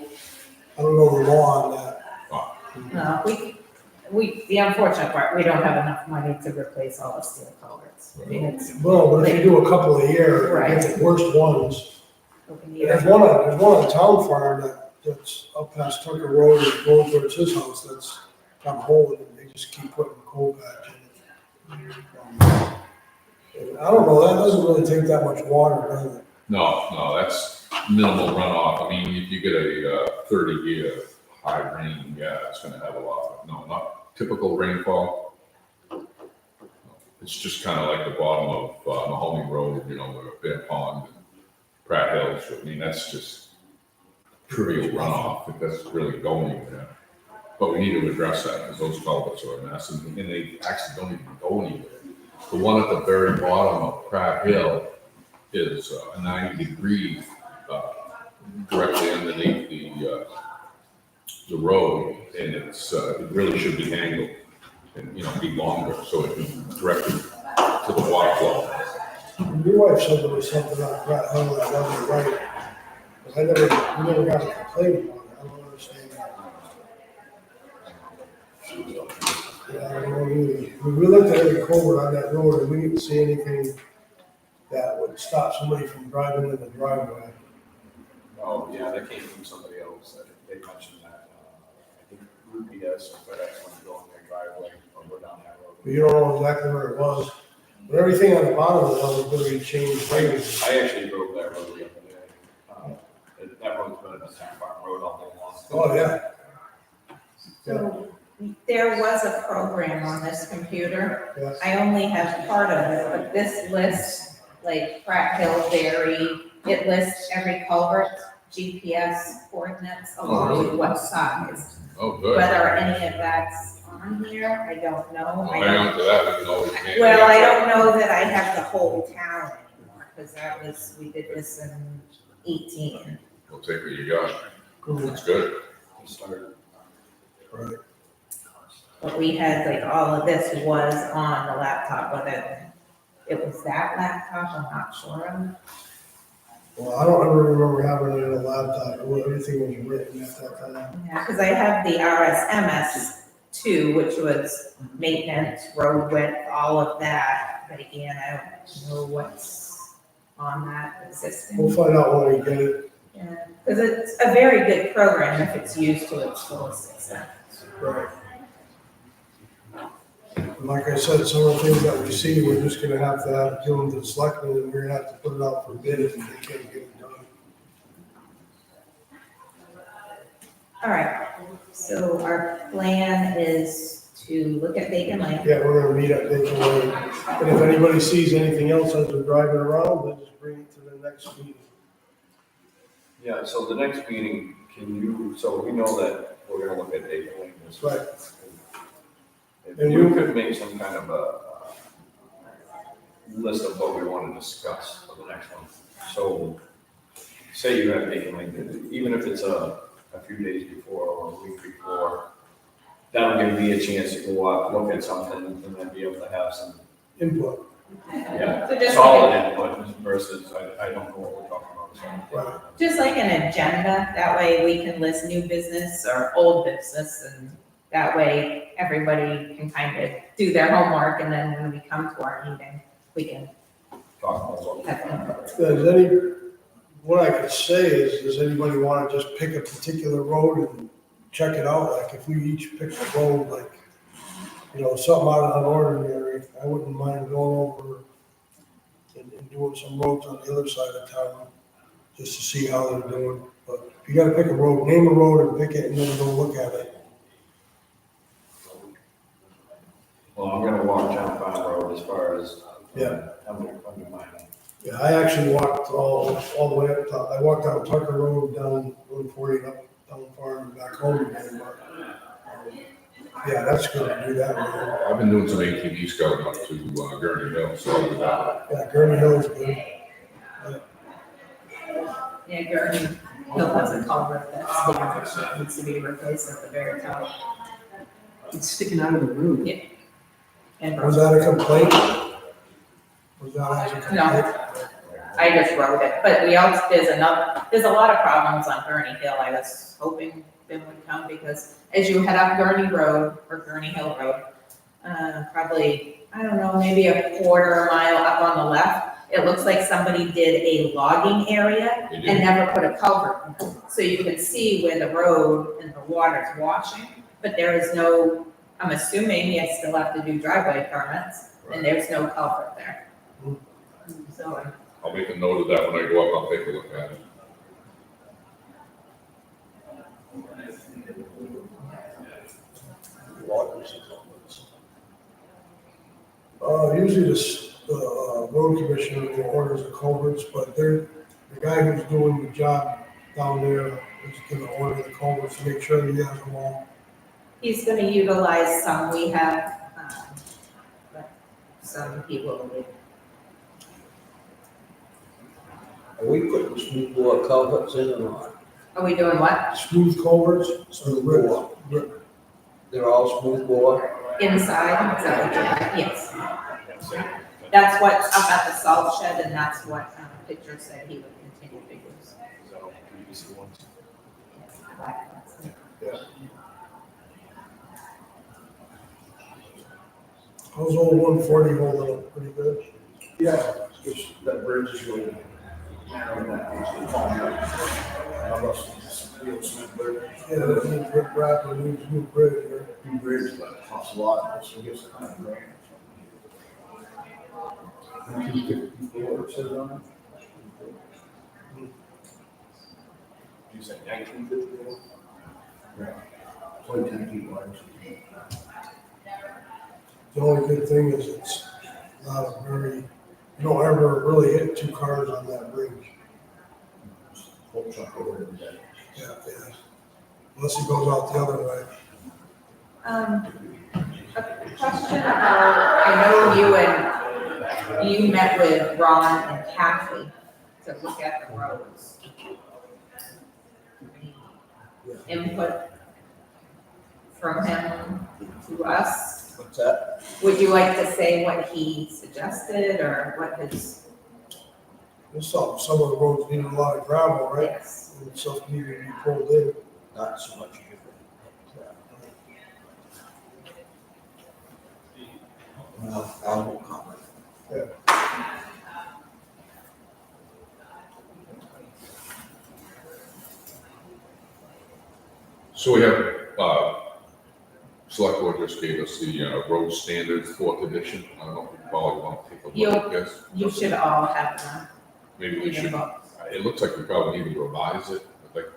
S3: the law on that.
S2: No, the unfortunate part, we don't have enough money to replace all the steel culverts. I mean, it's,
S3: Well, but if you do a couple a year, you get the worst ones. There's one on Town Farm that's up past Tucker Road and going towards his house, that's got a hole in it, they just keep putting coal patch in it. And I don't know, that doesn't really take that much water, does it?
S1: No, that's minimal runoff. I mean, if you get a 30-year high rain, yeah, it's gonna have a lot. No, not typical rainfall. It's just kind of like the bottom of Mahoney Road, you know, with Bear Pond and Pratt Hills. I mean, that's just trivial runoff if that's really going there. But we need to address that because those culverts are a mess and they actually don't even go anywhere. The one at the very bottom of Pratt Hill is a 90-degree directly underneath the road, and it really should be angled and, you know, be longer so it can direct it to the water flow.
S3: Your wife said there was something on Pratt Hill that wasn't right, but we never got a complaint about it, I don't understand that. Yeah, I don't know either. We looked at every culvert on that road and we didn't see anything that would stop somebody from driving in the driveway.
S5: Oh, yeah, that came from somebody else, that they mentioned that, I think UPS or FedEx when you go in their driveway or go down that road.
S3: But you don't know exactly where it was. But everything on the bottom of the hill is gonna be changed.
S5: I actually drove that road the other day. That road's been a Town Farm road all day long.
S3: Oh, yeah.
S2: So there was a program on this computer.
S3: Yes.
S2: I only have part of it, but this lists, like Pratt Hill, Berry, it lists every culvert, GPS coordinates along with what size.
S1: Oh, good.
S2: Whether any of that's on here, I don't know.
S1: Well, hang on to that, we can always make.
S2: Well, I don't know that I have the whole town anymore, because we did this in 18.
S1: We'll take what you got. That's good.
S3: Right.
S2: But we had, like, all of this was on the laptop, whether it was that laptop, I'm not sure of.
S3: Well, I don't ever remember having it in a laptop, everything was written at that time.
S2: Yeah, because I have the RSMS too, which was maintenance, road width, all of that. But again, I don't know what's on that existing.
S3: We'll find out when we get it.
S2: Yeah, because it's a very good program if it's used to its fullest extent.
S3: Right. And like I said, some of the things that we see, we're just gonna have to do them to the selectmen, and we're gonna have to put it out for bid if they can't get it done.
S2: All right, so our plan is to look at vacant land.
S3: Yeah, we're gonna meet at Bacon Lane, and if anybody sees anything else as they're driving around, then just bring it to the next meeting.
S5: Yeah, so the next meeting, so we know that we're gonna look at Dayton Lane this week.
S3: Right.
S5: If
S3: And
S5: we
S3: you-
S5: could make some kind of a list of what we want to discuss for the next one. So, say you have Dayton Lane, even if it's a few days before or a week before, that'll give me a chance to go out, look at something, and then be able to have some,
S3: Input,
S5: yeah,
S2: So just
S5: solid
S2: like,
S5: input versus, I don't know what we're talking about. So.
S3: right.
S2: just like an agenda, that way we can list new business or old business, and that way everybody can kind of do their homework, and then when we come to our meeting, we can
S5: Talk about what-
S2: have input.
S3: What I could say is, does anybody wanna just pick a particular road and check it out? Like, if we each pick a road, like, you know, something out of the ordinary, I wouldn't mind going over and doing some roads on the other side of town, just to see how they're doing. But if you gotta pick a road, name a road and pick it and then go look at it.
S5: Well, I'm gonna walk Town Farm Road as far as.
S3: Yeah.
S5: Under mine.
S3: Yeah, I actually walked all the way up, I walked down Tucker Road, down 140, and up down farm and back home again, but, yeah, that's good to do that road.
S1: I've been doing some ATV scouting up to Gurney Hill, so I'll do that.
S3: Yeah, Gurney Hill's good.
S2: Yeah, Gurney Hill has a culvert that's damaged, that needs to be replaced at the very top.
S6: It's sticking out of the road.
S2: And
S3: Was that a complaint? Was that as a complaint?
S2: I just wrote it, but there's a lot of problems on Gurney Hill. I was hoping Ben would come because as you head up Gurney Road or Gurney Hill Road, probably, I don't know, maybe a quarter mile up on the left, it looks like somebody did a logging area
S1: They
S2: and
S1: did.
S2: never put a culvert. So you can see where the road and the water's washing, but there is no, I'm assuming you still have to do driveway permits, and there's no culvert there. So,
S1: I'll make a note of that when I go up, I'll take a look at it.
S3: Usually the road commissioner orders the culverts, but the guy who's doing the job down there is gonna order the culverts to make sure he has them all.
S2: he's gonna utilize some we have, but some he will leave.
S7: Are we putting smooth bore culverts in or not?
S2: Are we doing what?
S3: Smooth culverts,
S7: Smooth
S3: rip-
S7: bore.
S3: rip-
S7: They're all smooth bore?
S2: Inside, is that what you're, yes. That's what's up at the salt shed, and that's what Pitcher said he would continue to use.
S3: How's old 140 holding up? Pretty good?
S4: Yeah, just that bridge is really narrow now, it's falling out. I must just feel cement bridge,
S3: Yeah, that needs rip wrap and needs new bridge here.
S4: new bridge, but it costs a lot, so it gets a $100,000. 1954, it says on it. You say 1954? Yeah, it's only 10 feet wide.
S3: The only good thing is it's not a very, you don't ever really hit two cars on that bridge.
S4: Whole chunk over every day.
S3: Yeah, yeah. Unless he goes out the other way.
S2: A question about, I know you met with Ron and Kathy to look at the roads. Input from him to us.
S7: What's that?
S2: Would you like to say what he suggested or what his,
S3: Some of the roads need a lot of gravel, right?
S2: yes?
S3: And stuff needed to be pulled in.
S7: Not so much. Well, I won't comment.
S1: So we have, select board just gave us the, road standards, 4th edition. I don't know if you probably want to take a look at this.
S2: You should all have them
S1: Maybe
S2: in
S1: we
S2: your
S1: should,
S2: books.
S1: it looks like we probably need to revise it. I think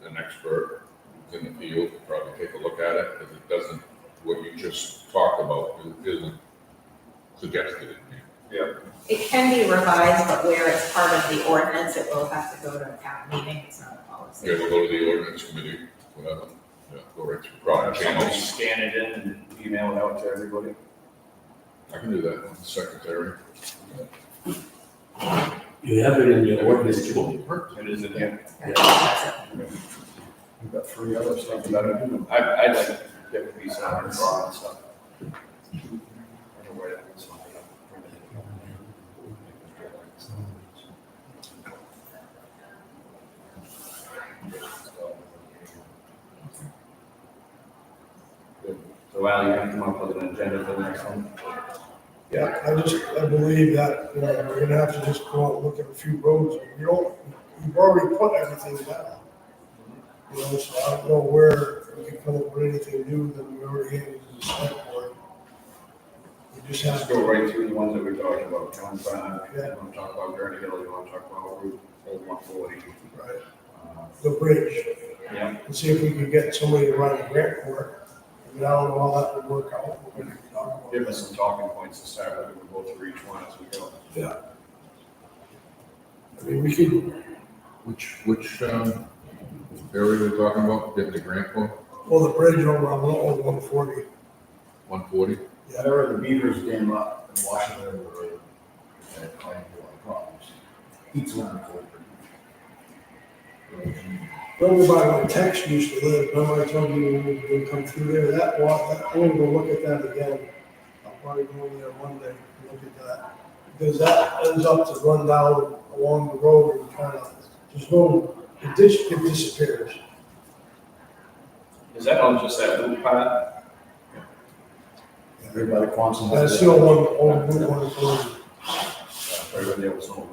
S1: an expert who's in the field could probably take a look at it, because it doesn't, what you just talked about isn't suggested in here.
S2: It can be revised, but where it's part of the ordinance, it will have to go to a town meeting, it's not a policy.
S1: Yeah, we'll go to the ordinance committee, whatever, go right through proper
S5: Somebody
S1: channels.
S5: scan it in and email it out to everybody.
S1: I can do that, I'm the secretary.
S8: You have it in your ordinance book.
S5: It is in here.
S2: Okay, that's it.
S4: We've got 3 other stuff that I do.
S5: I'd like to get a piece of it and draw and stuff. I don't know where that is. So Al, you're gonna come up with an agenda for the next one?
S3: Yeah, I believe that, we're gonna have to just go out and look at a few roads. We've already put everything down. So I don't know where we can come up with anything new that we already handed to the select board. We just have
S5: Just
S3: to
S5: go right through the ones that we talked about, Town Farm, you
S3: Yeah.
S5: wanna talk about Gurney Hill, you wanna talk about Route 140.
S3: right, the bridge,
S5: Yeah,
S3: and see if we can get somebody to write a grant for it. I mean, I don't know how that would work out. We're gonna talk about
S5: give
S3: it.
S5: us some talking points to start with, we'll go through each one as we go.
S3: Yeah. I mean, we could,
S1: Which area are we talking about, getting the grant for?
S3: well, the bridge over on 140.
S1: 140?
S4: Yeah, there were the beavers dam up in Washington Road. And caused a lot of problems. Each one for
S3: Over by where Tex used to live, remember I told you we were gonna come through there, I'm gonna go look at that again. I'll probably go over there Monday and look at that. Because that ends up to run down along the road and kind of, the ditch disappears.
S5: Is that on just that little part?
S4: Everybody wants them.
S3: That's still on Route 140.
S5: Everybody else on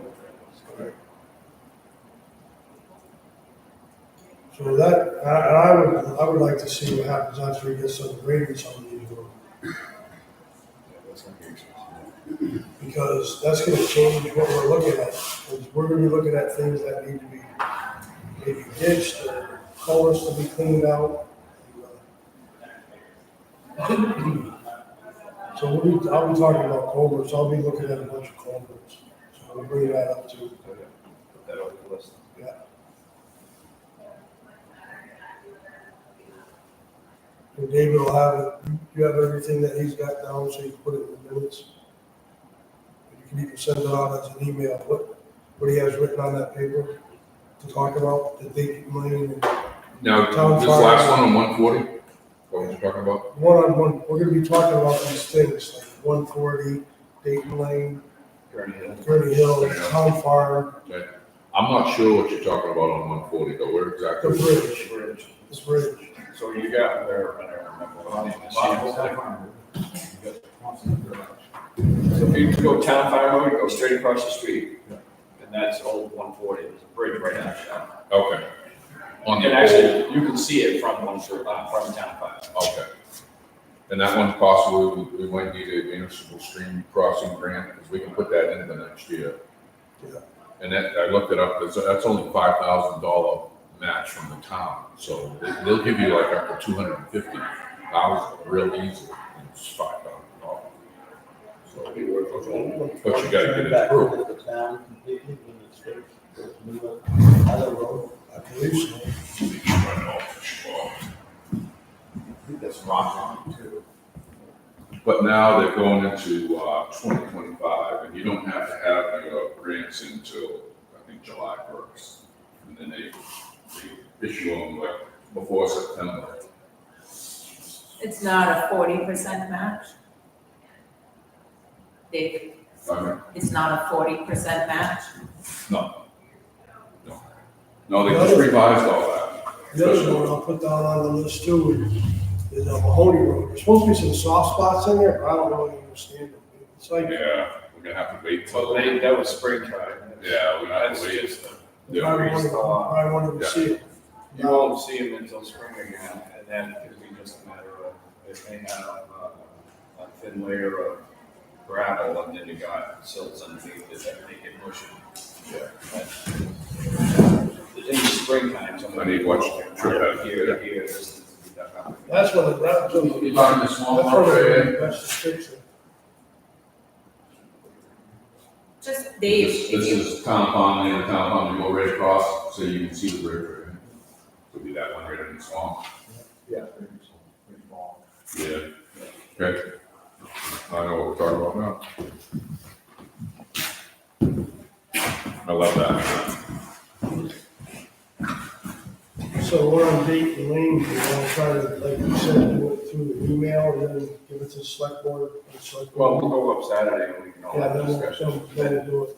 S3: So that, I would like to see what happens after we get some grading on these roads.
S5: That's gonna be expensive.
S3: Because that's gonna change what we're looking at. 'Cause we're gonna be looking at things that need to be maybe ditched or culverts to be cleaned out. So I'll be talking about culverts, I'll be looking at a bunch of culverts. So we'll bring that up too.
S5: Put that on the list.
S3: Yeah. And David will have it, you have everything that he's got down, so you can put it in the minutes. You can even send it out as an email, what he has written on that paper to talk about, the date, money, and
S1: Now,
S3: Town
S1: this
S3: fire.
S1: last one on 140, what were you talking about?
S3: one-on-one, we're gonna be talking about these things, like 140, Dayton Lane, Gurney Hill, Town Farm,
S1: I'm not sure what you're talking about on 140, though, where
S3: the
S1: exactly?
S3: bridge, this bridge.
S5: So you got there, I don't remember what name So if you go Town Fire Road, go straight across the street. And that's old 140, there's a bridge right after that.
S1: Okay. On
S5: And
S1: the
S5: actually, you can see it from from Town Fire.
S1: Okay. And that one possibly, we might need a municipal stream crossing grant, because we can put that in the next year.
S3: Yeah.
S1: And that, I looked it up, that's only $5,000 match from the town, so they'll give you like up to 250,000, real easy, and it's $5,000. So, but you gotta get it approved.
S7: The town completely when it's fixed, goes to the other road.
S3: I believe so.
S4: That's rock on too.
S1: But now they're going into 2025, and you don't have to have your grants until, I think, July 1st. And then they issue them like before September.
S2: It's not a 40% match? Dave,
S1: Okay.
S2: it's not a 40% match?
S1: No, they just revised all that.
S3: The other one I'll put down on the list too is Mahoney Road. There's supposed to be some soft spots in there, but I don't really understand it. It's like,
S1: Yeah, we're gonna have to wait
S5: Well,
S1: till,
S5: that was springtime.
S1: yeah, we have
S5: That's
S1: to wait.
S5: just,
S1: Yeah,
S3: I wanted to see it.
S5: you won't see them until spring again, and then it'll be just a matter of, if they have a thin layer of gravel, and then you got silts underneath it that make it mushy.
S1: Yeah.
S5: In the springtime, somebody.
S1: I need to watch trip out.
S5: Here, here, this is.
S3: That's what that's
S1: You talking the small
S3: one
S1: one,
S3: of the
S1: right?
S3: best to fix it.
S2: Just Dave,
S1: This
S2: if you,
S1: is town pond, and town pond, you go right across, so you can see the bridge right here. It'll be that one right in the swamp.
S4: Yeah, pretty small.
S1: Yeah. Okay. I know what we're talking about now. I love that.
S3: So we're on Dayton Lane, we want to try to, like you said, do it through the email and then give it to the select board. and select
S5: Well,
S3: board.
S5: we'll go up Saturday and we can all
S3: Yeah,
S5: have a
S3: then we'll,
S5: discussion.
S3: then we'll do it,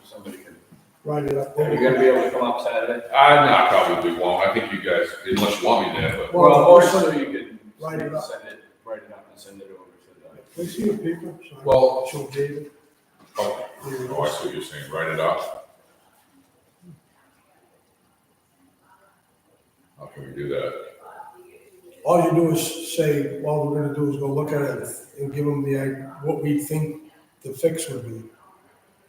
S5: Somebody can,
S3: write it up.
S5: are you gonna be able to come up Saturday?
S1: I probably won't, I think you guys, unless you want me there, but.
S3: Well,
S5: Or
S3: also-
S5: so you can
S3: Write it up.
S5: write it up and send it over to
S3: Can I see the paper? So I can
S1: Well-
S3: show David.
S1: Oh, I see what you're saying, write it up. How can we do that?
S3: All you do is say, all we're gonna do is go look at it and give them what we think the fix would be.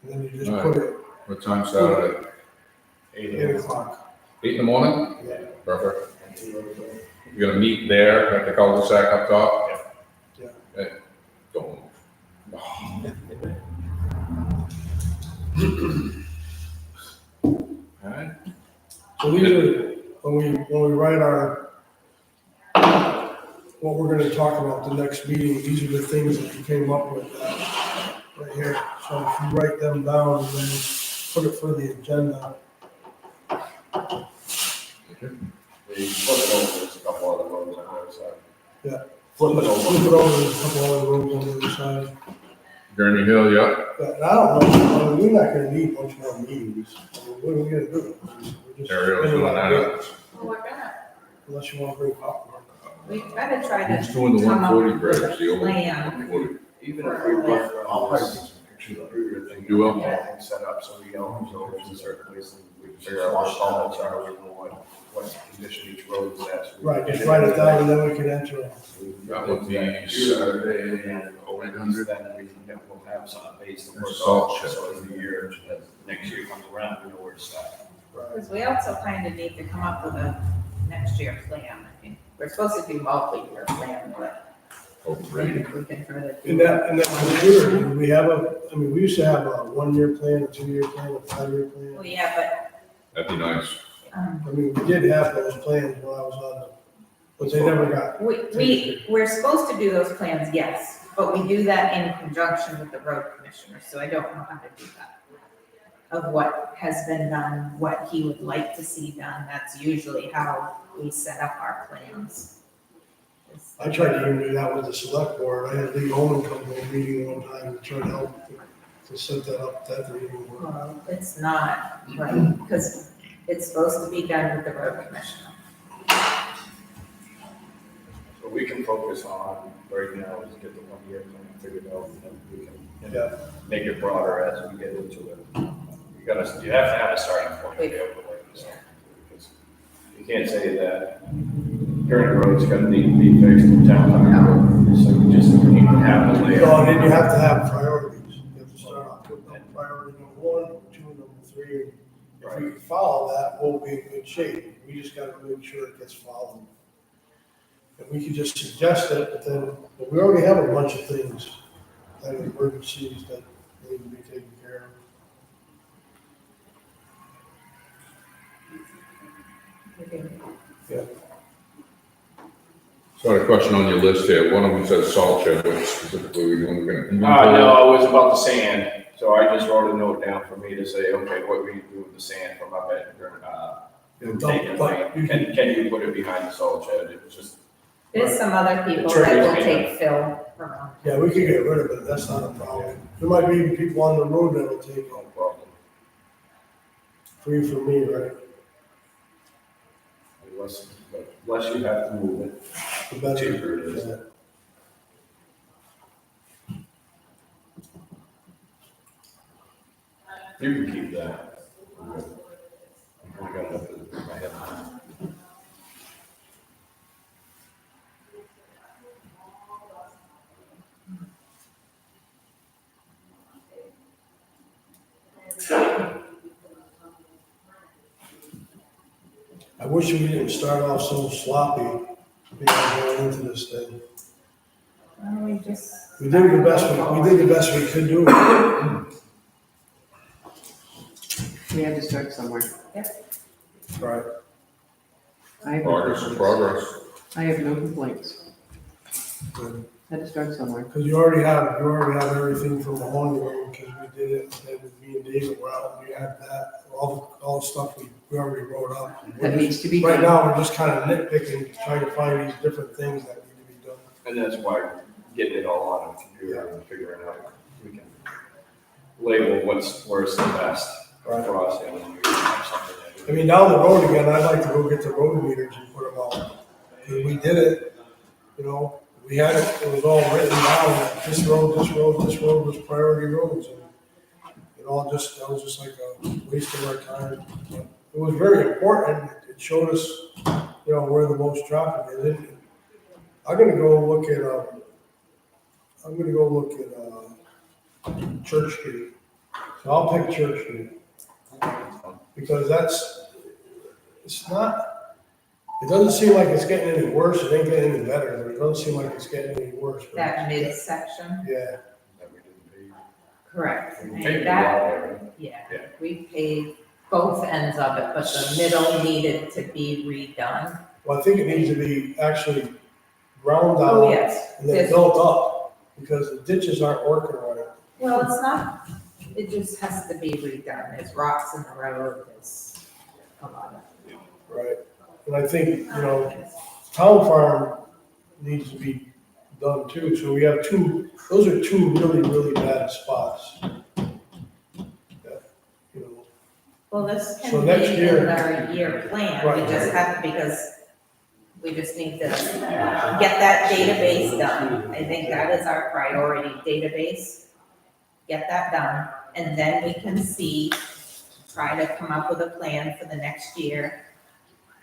S3: And then you just put it
S1: What time Saturday?
S3: 8 o'clock.
S1: 8 in the morning?
S3: Yeah.
S1: Perfect. You're gonna meet there at the cul-de-sac up top?
S3: Yeah.
S1: Okay. Don't. Alright.
S3: So these are, when we write what we're gonna talk about the next meeting, these are the things that we came up with, right here. So if you write them down and then put it for the agenda.
S5: the flip it over, there's a couple other roads on the other side.
S3: Yeah.
S5: Flip it over.
S3: Flip it over, there's a couple other roads on the other side.
S1: Gurney Hill, yeah.
S3: But I don't know, I mean, we're not gonna need much more meetings. I mean, what are we gonna do? We're just
S1: Ariel's
S3: spinning
S1: doing that.
S3: ideas.
S2: Well, we're gonna,
S3: Unless you wanna bring popcorn.
S2: we've gotta try
S1: Who's
S2: to
S1: doing the
S2: come up
S1: 140
S2: with
S1: bridge, the
S2: a
S1: old
S2: plan.
S1: 140?
S5: Even if we run
S4: I'll
S5: around
S4: probably
S5: this,
S4: take some pictures of
S5: computer thing.
S1: You will?
S5: Get things set up so we know, so there's a certain place and we can figure out what culverts are, we know what condition each road is at. so we
S3: Right,
S5: can
S3: just
S5: get
S3: write it down and then we can enter it.
S1: That would be
S5: Saturday,
S1: Saturday,
S5: and
S1: 0800.
S5: then we'll have some base to work
S1: Salt
S5: off,
S1: shed.
S5: so as the year, as next year comes around, we know where to start.
S2: Because we also kind of need to come up with a next year plan. I mean, we're supposed to do multi-year plan, but
S1: Oh,
S2: maybe we can try to
S3: In
S2: do.
S3: that computer, do we have I mean, we used to have a 1-year plan, a 2-year plan, a 5-year
S2: Well,
S3: plan.
S2: yeah,
S1: That'd be nice.
S2: but,
S3: I mean, we did have those plans when I was on them, but they never got.
S2: we're supposed to do those plans, yes, but we do that in conjunction with the road commissioner, so I don't know how to do that. Of what has been done, what he would like to see done, that's usually how we set up our plans.
S3: I tried to even do that with the select board. I had Lee Owen come to a meeting one time and try to help to set that up. That didn't even work.
S2: Well, it's not, right, because it's supposed to be done with the road commissioner.
S5: So we can focus on, right now, is get the 1 year plan figured out, and then we can
S3: Yeah.
S5: make it broader as we get into it. You have to have a starting point to be able to work this out. Because you can't say that Gurney Road's gonna need to be fixed in town. So you just need to have the
S3: So
S5: layout.
S3: then you have to have priorities. You have to start off with priority number 1, 2, number 3. If we can follow that, we'll be in good shape. We just gotta make sure it gets followed. And we can just suggest it, but we already have a bunch of things, that are emergencies that need to be taken care of.
S1: So I had a question on your list here. One of them says salt shed. What specifically are we doing? We're gonna.
S5: No, it was about the sand, so I just wrote a note down for me to say, okay, what we do with the sand from up at, take it, like, can you put it behind the salt shed? It was just,
S2: There's some other people
S5: Sure,
S2: that will
S5: yeah.
S2: take fill from.
S3: Yeah, we can get rid of it, that's not a problem. There might be even people on the road that will take
S5: no
S3: it,
S5: problem.
S3: free for me, right?
S5: Unless you have to move it.
S3: The better.
S5: Cheaper it is.
S3: Yeah.
S5: You can keep that. I got enough in my head.
S3: I wish we didn't start off so sloppy, going into this thing.
S2: Well, we just.
S3: We did the best we could do.
S6: We have to start somewhere.
S3: Right.
S6: I have no
S1: Progress is
S6: complaints.
S1: progress.
S6: I have no complaints. Had to start somewhere.
S3: Because you already have everything from the Mahoney Road, because we did it, and with me and David were out, we had that, all the stuff we already wrote up.
S6: That needs to be
S3: Right
S6: done.
S3: now, we're just kind of nitpicking, trying to find these different things that need to be done.
S5: And that's why getting it all on a computer and figuring out, we can label what's worst and best for us, and then we have something.
S3: I mean, down the road again, I'd like to go get the road meters and put them out. And we did it, you know, we had it was all written down, that this road was priority roads. And that was just like a waste of our time. But it was very important, it showed us, you know, where the most traffic is. And I'm gonna go look at Church Street. So I'll pick Church Street. Because it doesn't seem like it's getting any worse, it ain't getting any better, but it doesn't seem like it's getting any worse. but
S2: That midsection,
S3: Yeah,
S5: That we didn't pay.
S2: correct.
S5: We
S2: And
S5: paid the
S2: that,
S5: wall area.
S2: yeah,
S5: Yeah.
S2: we paid both ends of it, but the middle needed to be redone.
S3: well, I think it needs to be actually ground
S2: Oh,
S3: down
S2: yes.
S3: and then
S2: There's-
S3: built up, because the ditches aren't working right.
S2: Well, it's not, it just has to be redone. There's rocks in the road, there's a lot of.
S3: Right, and I think, you know, Town Farm needs to be done too. So we have those are two really, really bad spots. That, you know,
S2: Well, this
S3: So
S2: can be
S3: next year-
S2: in our year plan, we
S3: Right.
S2: just have, because we just need to get that database done. I think that is our priority, database. Get that done, and then we can see, try to come up with a plan for the next year.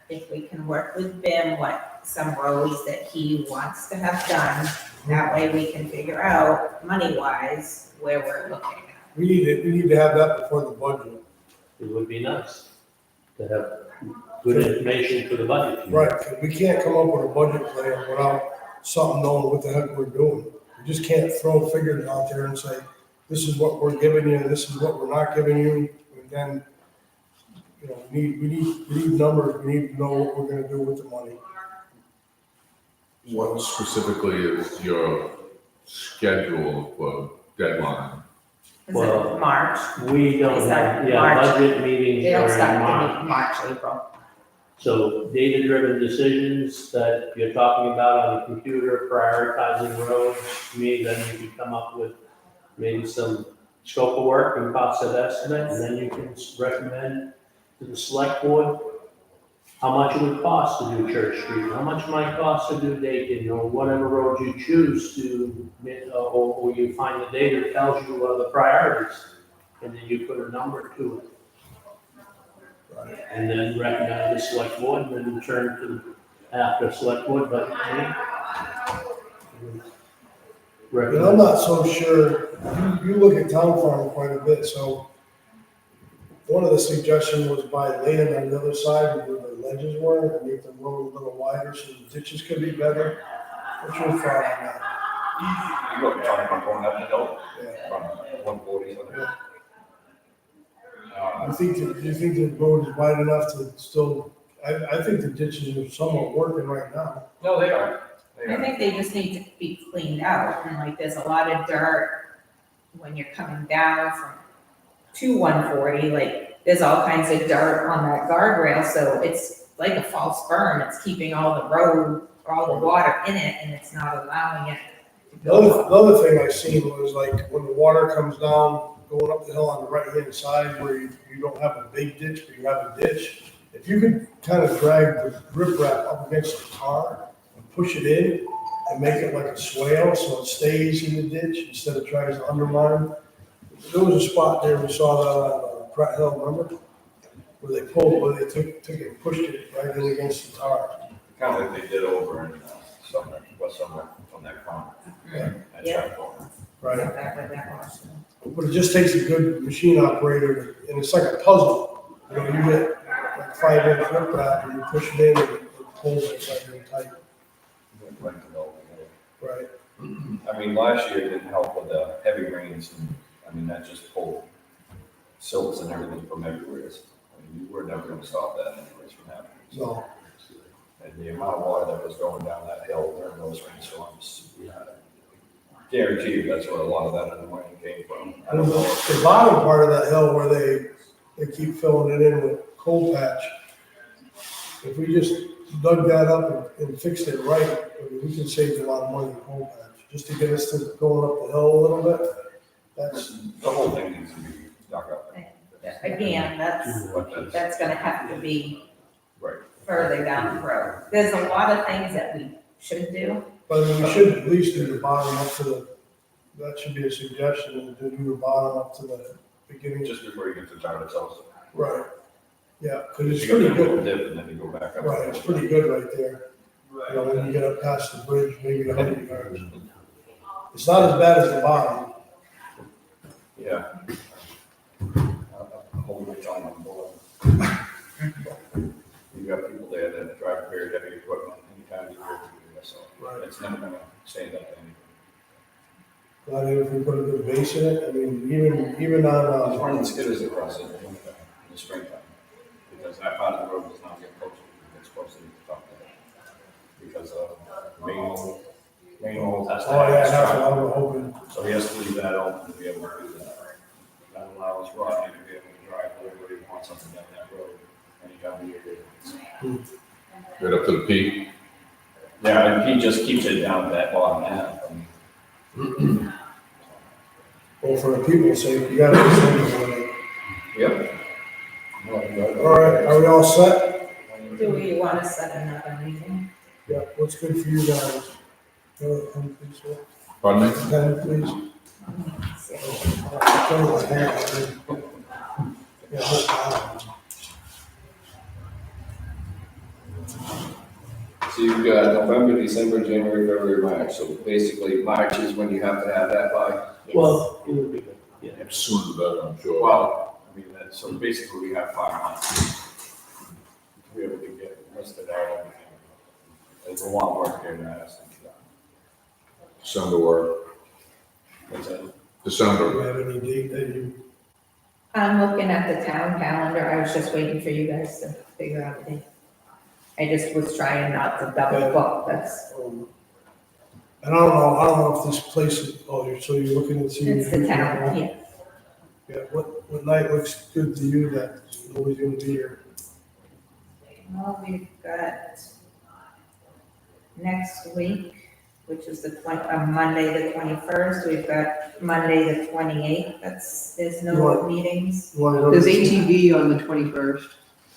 S2: If we can work with BIM, what some roads that he wants to have done, that way we can figure out money-wise where we're looking at.
S3: we need to have that before the budget.
S8: It would be nice to have good information for the budget.
S3: Right, 'cause we can't come up with a budget plan without something knowing what the heck we're doing. We just can't throw figures out there and say, this is what we're giving you, this is what we're not giving you, and then, you know, we need numbers, we need to know what we're gonna do with the money.
S1: What specifically is your schedule for deadline?
S2: Is
S8: Well,
S2: it March?
S8: We don't
S2: They start
S8: have, yeah,
S2: March.
S8: budget meetings
S2: They don't
S8: are in
S2: start
S8: March.
S2: to March, April.
S8: So data-driven decisions that you're talking about on the computer, prioritizing roads, to me, then you can come up with maybe some scope of work and cost of estimate, and then you can recommend to the select board how much it would cost to do Church Street, how much it might cost to do Dakin, or whatever road you choose to, or you find the data that tells you the priorities, and then you put a number to it. And then recommend the select board, and then turn to after select board, but
S3: And I'm not so sure, you look at town farm quite a bit, so one of the suggestions was buy land on the other side where the ledges were, and make the road a little wider so the ditches could be better. What's your thought on that?
S5: You were talking about going up the hill
S3: Yeah.
S5: from 140.
S3: Do you think the road is wide enough to still, I think the ditches are somewhat working right now.
S5: No, they are. They
S2: I
S5: are.
S2: think they just need to be cleaned out, and like, there's a lot of dirt when you're coming down from, to 140, like, there's all kinds of dirt on that guardrail, so it's like a false berm, it's keeping all the road, or all the water in it, and it's not allowing it to
S3: The
S2: go.
S3: other thing I seen was like when the water comes down, going up the hill on the right-hand side where you don't have a big ditch, but you have a ditch. If you could kind of drag the riprap up against the tar and push it in and make it like a swale so it stays in the ditch instead of trying to undermine. There was a spot there, we saw that on Pratt Hill, remember? Where they took it and pushed it right in against the tar.
S5: Kind of like they did over in somewhere on that corner.
S3: Yeah.
S5: At
S2: Yeah.
S5: Chapel.
S3: Right?
S2: Back where that was.
S3: But it just takes a good machine operator, and it's like a puzzle. You know, you get like 5-inch riprap, and you push it in, and it pulls it like in tight.
S5: Went to go,
S3: Right.
S5: I mean, last year it didn't help with the heavy rains, and, I mean, that just pulled silts and everything from everywhere. I mean, you were never gonna stop that anyways from happening.
S3: So,
S5: And the amount of water that was going down that hill during those rainstorms, guarantee you that's where a lot of that undermining came from. I don't know.
S3: the bottom part of that hill where they keep filling it in with coal patch, if we just dug that up and fixed it right, I mean, we can save a lot of money in coal patch, just to get us to going up the hill a little bit. That's,
S5: The whole thing needs to be dug up.
S2: Again, that's gonna have to be
S5: Right.
S2: further down the road. There's a lot of things that we should do.
S3: but I mean, we should at least do the bottom up to that should be a suggestion, to do the bottom up to the beginning.
S5: Just before you get to town itself.
S3: Right. Yeah, because it's
S5: You go
S3: pretty
S5: down a little
S3: good.
S5: dip and then you go back up.
S3: Right, it's pretty good right there. You know, when you get up past the bridge, maybe 100 yards. It's not as bad as the bottom.
S5: Yeah. Hold my tongue on board. You got people there that drive very heavy equipment anytime you go through this, so
S3: Right.
S5: it's never gonna stand up to anything.
S3: Not even if we put a good base in it. I mean, even on,
S5: It's running skidders across it in the wintertime, in the springtime, because that part of the road does not get posted, it's supposed to be top of it. Because main hole has to
S3: oh
S5: have
S3: yeah,
S5: this
S3: that's what
S5: truck,
S3: I was hoping.
S5: so he has to leave that open to be able to do that. That allows Rodney to be able to drive wherever he wants something down that road, anytime he is.
S1: Right up to the peak?
S5: Yeah, and he just keeps it down to that bottom half.
S3: Well, for the people's sake, you gotta do something about it.
S5: Yep.
S3: All right, are we all set?
S2: Do we want to set another meeting?
S3: Yeah, what's good for you guys? Pen, please, sir.
S1: Pardon me?
S3: Pen, please.
S2: See.
S3: Tell me what happened. Yeah, hold on.
S9: So you've got November, December, January, February, March, so basically March is when you have to have that by.
S8: Well, it would be good, yeah.
S1: Sooner the better, I'm sure.
S5: Well, I mean, that's, so basically we have 5 months to be able to get listed out everything. There's a lot of work here that has to be done.
S1: December work,
S5: What's that?
S3: Do
S1: December.
S3: you have any date that you,
S2: I'm looking at the town calendar. I was just waiting for you guys to figure out a date. I just was trying not to double book, that's,
S3: and I don't know if this place is, so you're looking to see.
S2: it's
S3: if
S2: the
S3: you can-
S2: town, yeah.
S3: Yeah, what night looks good to you that nobody's gonna be here?
S2: Well, we've got next week, which is Monday, the 21st. We've got Monday, the 28th. There's
S3: You
S2: no
S3: want-
S2: meetings.
S3: You wanna go?
S6: There's ATV on the 21st,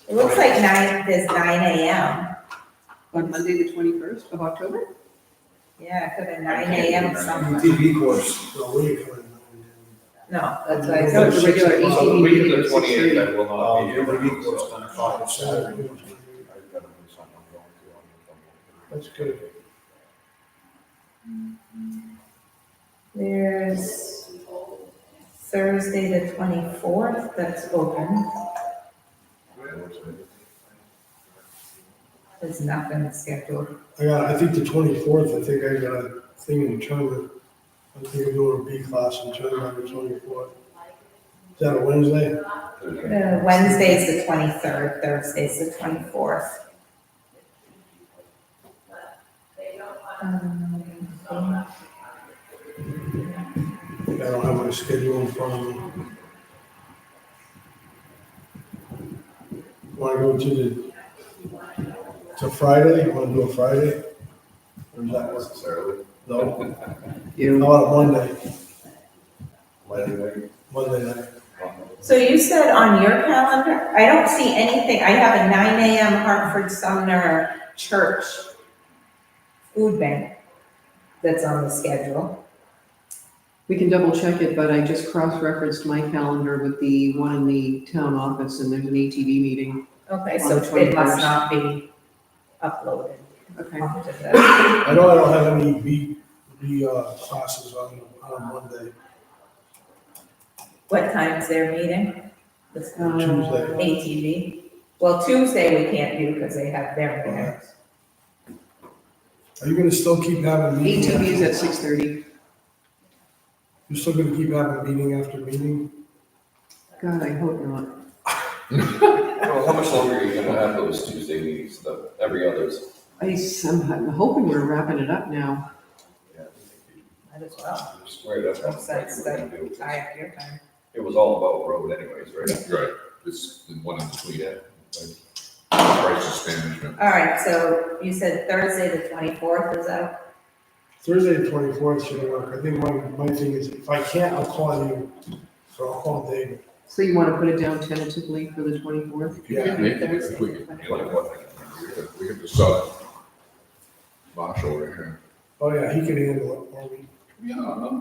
S2: It looks like there's 9 AM.
S6: on Monday, the 21st of October?
S2: Yeah, it could have 9 AM somewhere.
S4: TV course.
S3: No, we ain't coming.
S2: No, that's what I
S6: No,
S2: said.
S6: it's a regular
S5: So the
S6: ATV
S5: week
S6: meeting
S5: of
S6: at
S5: the 28th,
S6: 6:30.
S5: I will not be here.
S4: TV course,
S5: So
S4: 10 o'clock on Saturday.
S5: I've got to do something I'm going to.
S3: That's good.
S2: There's Thursday, the 24th, that's open. There's nothing scheduled.
S3: I think the 24th, I think I got a thing in Turner. I think I'm doing a B class in Turner on the 24th. Is that a Wednesday?
S2: Wednesday's the 23rd, Thursday's the 24th.
S3: I don't have my schedule in front of me. Want to go to Friday? You want to do a Friday? Or is that
S9: Not
S3: work?
S9: necessarily.
S3: No? How
S6: You,
S3: about Monday?
S9: Monday,
S3: Monday night?
S2: So you said on your calendar, I don't see anything, I have a 9 AM Hartford Sumner Church food bank that's on the schedule.
S6: we can double check it, but I just cross-referenced my calendar with the one in the town office, and there's an ATV meeting.
S2: Okay,
S6: On
S2: so
S6: the
S2: it must
S6: 21st.
S2: not be uploaded
S6: Okay.
S2: onto the,
S3: I know I don't have any B classes on Monday,
S2: what time's their meeting? This
S3: Tuesday.
S2: ATV? Well, Tuesday we can't do because they have their meetings.
S3: Are you gonna still keep having meetings?
S6: ATV is at 6:30.
S3: You're still gonna keep having meeting after meeting?
S6: God, I hope not.
S9: well, how much longer are you gonna have those Tuesday meetings, every others?
S6: I'm hoping we're wrapping it up now.
S2: Might as well.
S9: Squared up.
S2: That's the tie up your time.
S9: It was all about road anyways, right?
S1: Right, it's the one in between, crisis management.
S2: All right, so you said Thursday, the 24th is out?
S3: Thursday, the 24th should work. I think my thing is, if I can't, I'll call you. So I'll call David.
S6: So you want to put it down tentatively for the 24th?
S1: If you can make it, if we can, we can decide. Marshall right here.
S3: Oh, yeah, he can handle it for me.
S1: Yeah.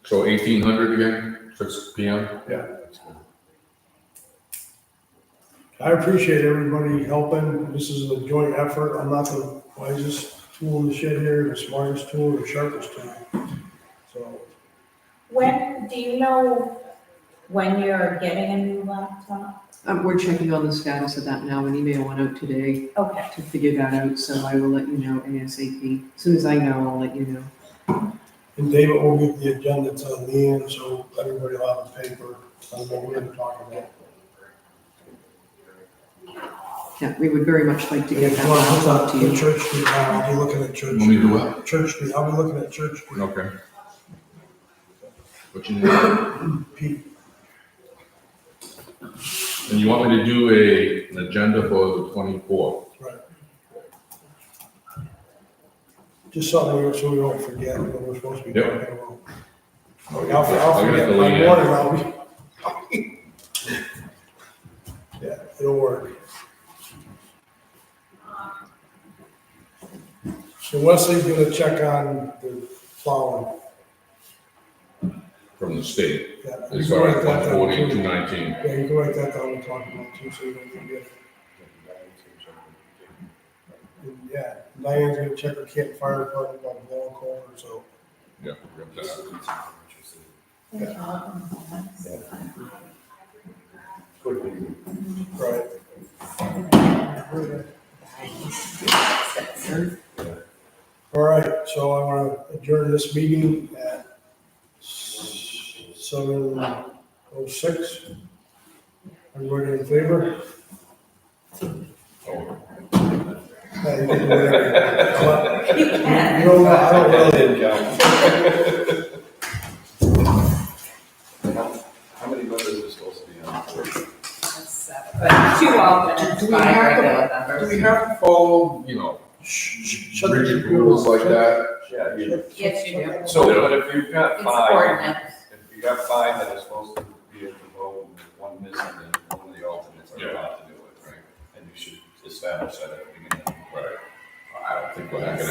S1: So 1800 again, 6 PM?
S3: Yeah. I appreciate everybody helping. This is a joint effort. I'm not the wisest tool in the shed here, the smartest tool, the sharpest tool. So,
S2: When, do you know when you're getting a new laptop?
S6: We're checking on the status of that now. An email went out today
S2: Okay,
S6: to figure that out, so I will let you know ASAP. As soon as I know, I'll let you know.
S3: and David will get the agenda to Leanne, so everybody will have a paper on what we're gonna talk about.
S6: Yeah, we would very much like to get
S3: If
S6: that
S3: you want to
S6: laptop
S3: put
S6: to
S3: that
S6: you.
S3: Church Street, I'll be looking at Church.
S1: Want me to do what?
S3: Church Street, I'll be looking at Church Street.
S1: Okay. What you need?
S3: Pete,
S1: And you want me to do an agenda for the 24th?
S3: right. just something so we don't forget what we're supposed to be
S1: Yep.
S3: talking about.
S1: I'll
S3: I'll
S1: get
S3: forget
S1: the
S3: by
S1: Leanne.
S3: morning, I'll be. Yeah, it'll work. So Wesley's gonna check on the plowing.
S1: From the state.
S3: Yeah,
S1: As
S3: you can
S1: far
S3: write
S1: as
S3: that down
S1: 140 and
S3: too.
S1: 219.
S3: Yeah, you can write that down and talk about too, so you don't forget. And, yeah, Diane's gonna check her kit fire department about blowing coal, so.
S1: Yeah, we got that.
S3: Right. All right, so I want to adjourn this meeting at 7:06. Everybody in favor? Yeah, you can do whatever you want.
S2: You can.
S3: You know, I don't
S9: That
S3: really,
S9: didn't count. How many members are supposed to be on the board?
S2: But 2 alternates,
S1: Do we
S2: 5
S1: have to-
S2: regular
S1: Do
S2: members.
S1: we have to follow,
S3: shut the
S1: rigid
S3: computer
S1: rules
S3: off.
S1: like that?
S9: Yeah, you.
S2: Yes, you do.
S9: So, but if you've got
S2: It's
S9: five,
S2: ordinance.
S9: if you got 5 that are supposed to be able to vote, and there's one missing, then one of the alternates are allowed to do it, right? And you should establish that at the beginning.
S1: Right. I don't think we're not gonna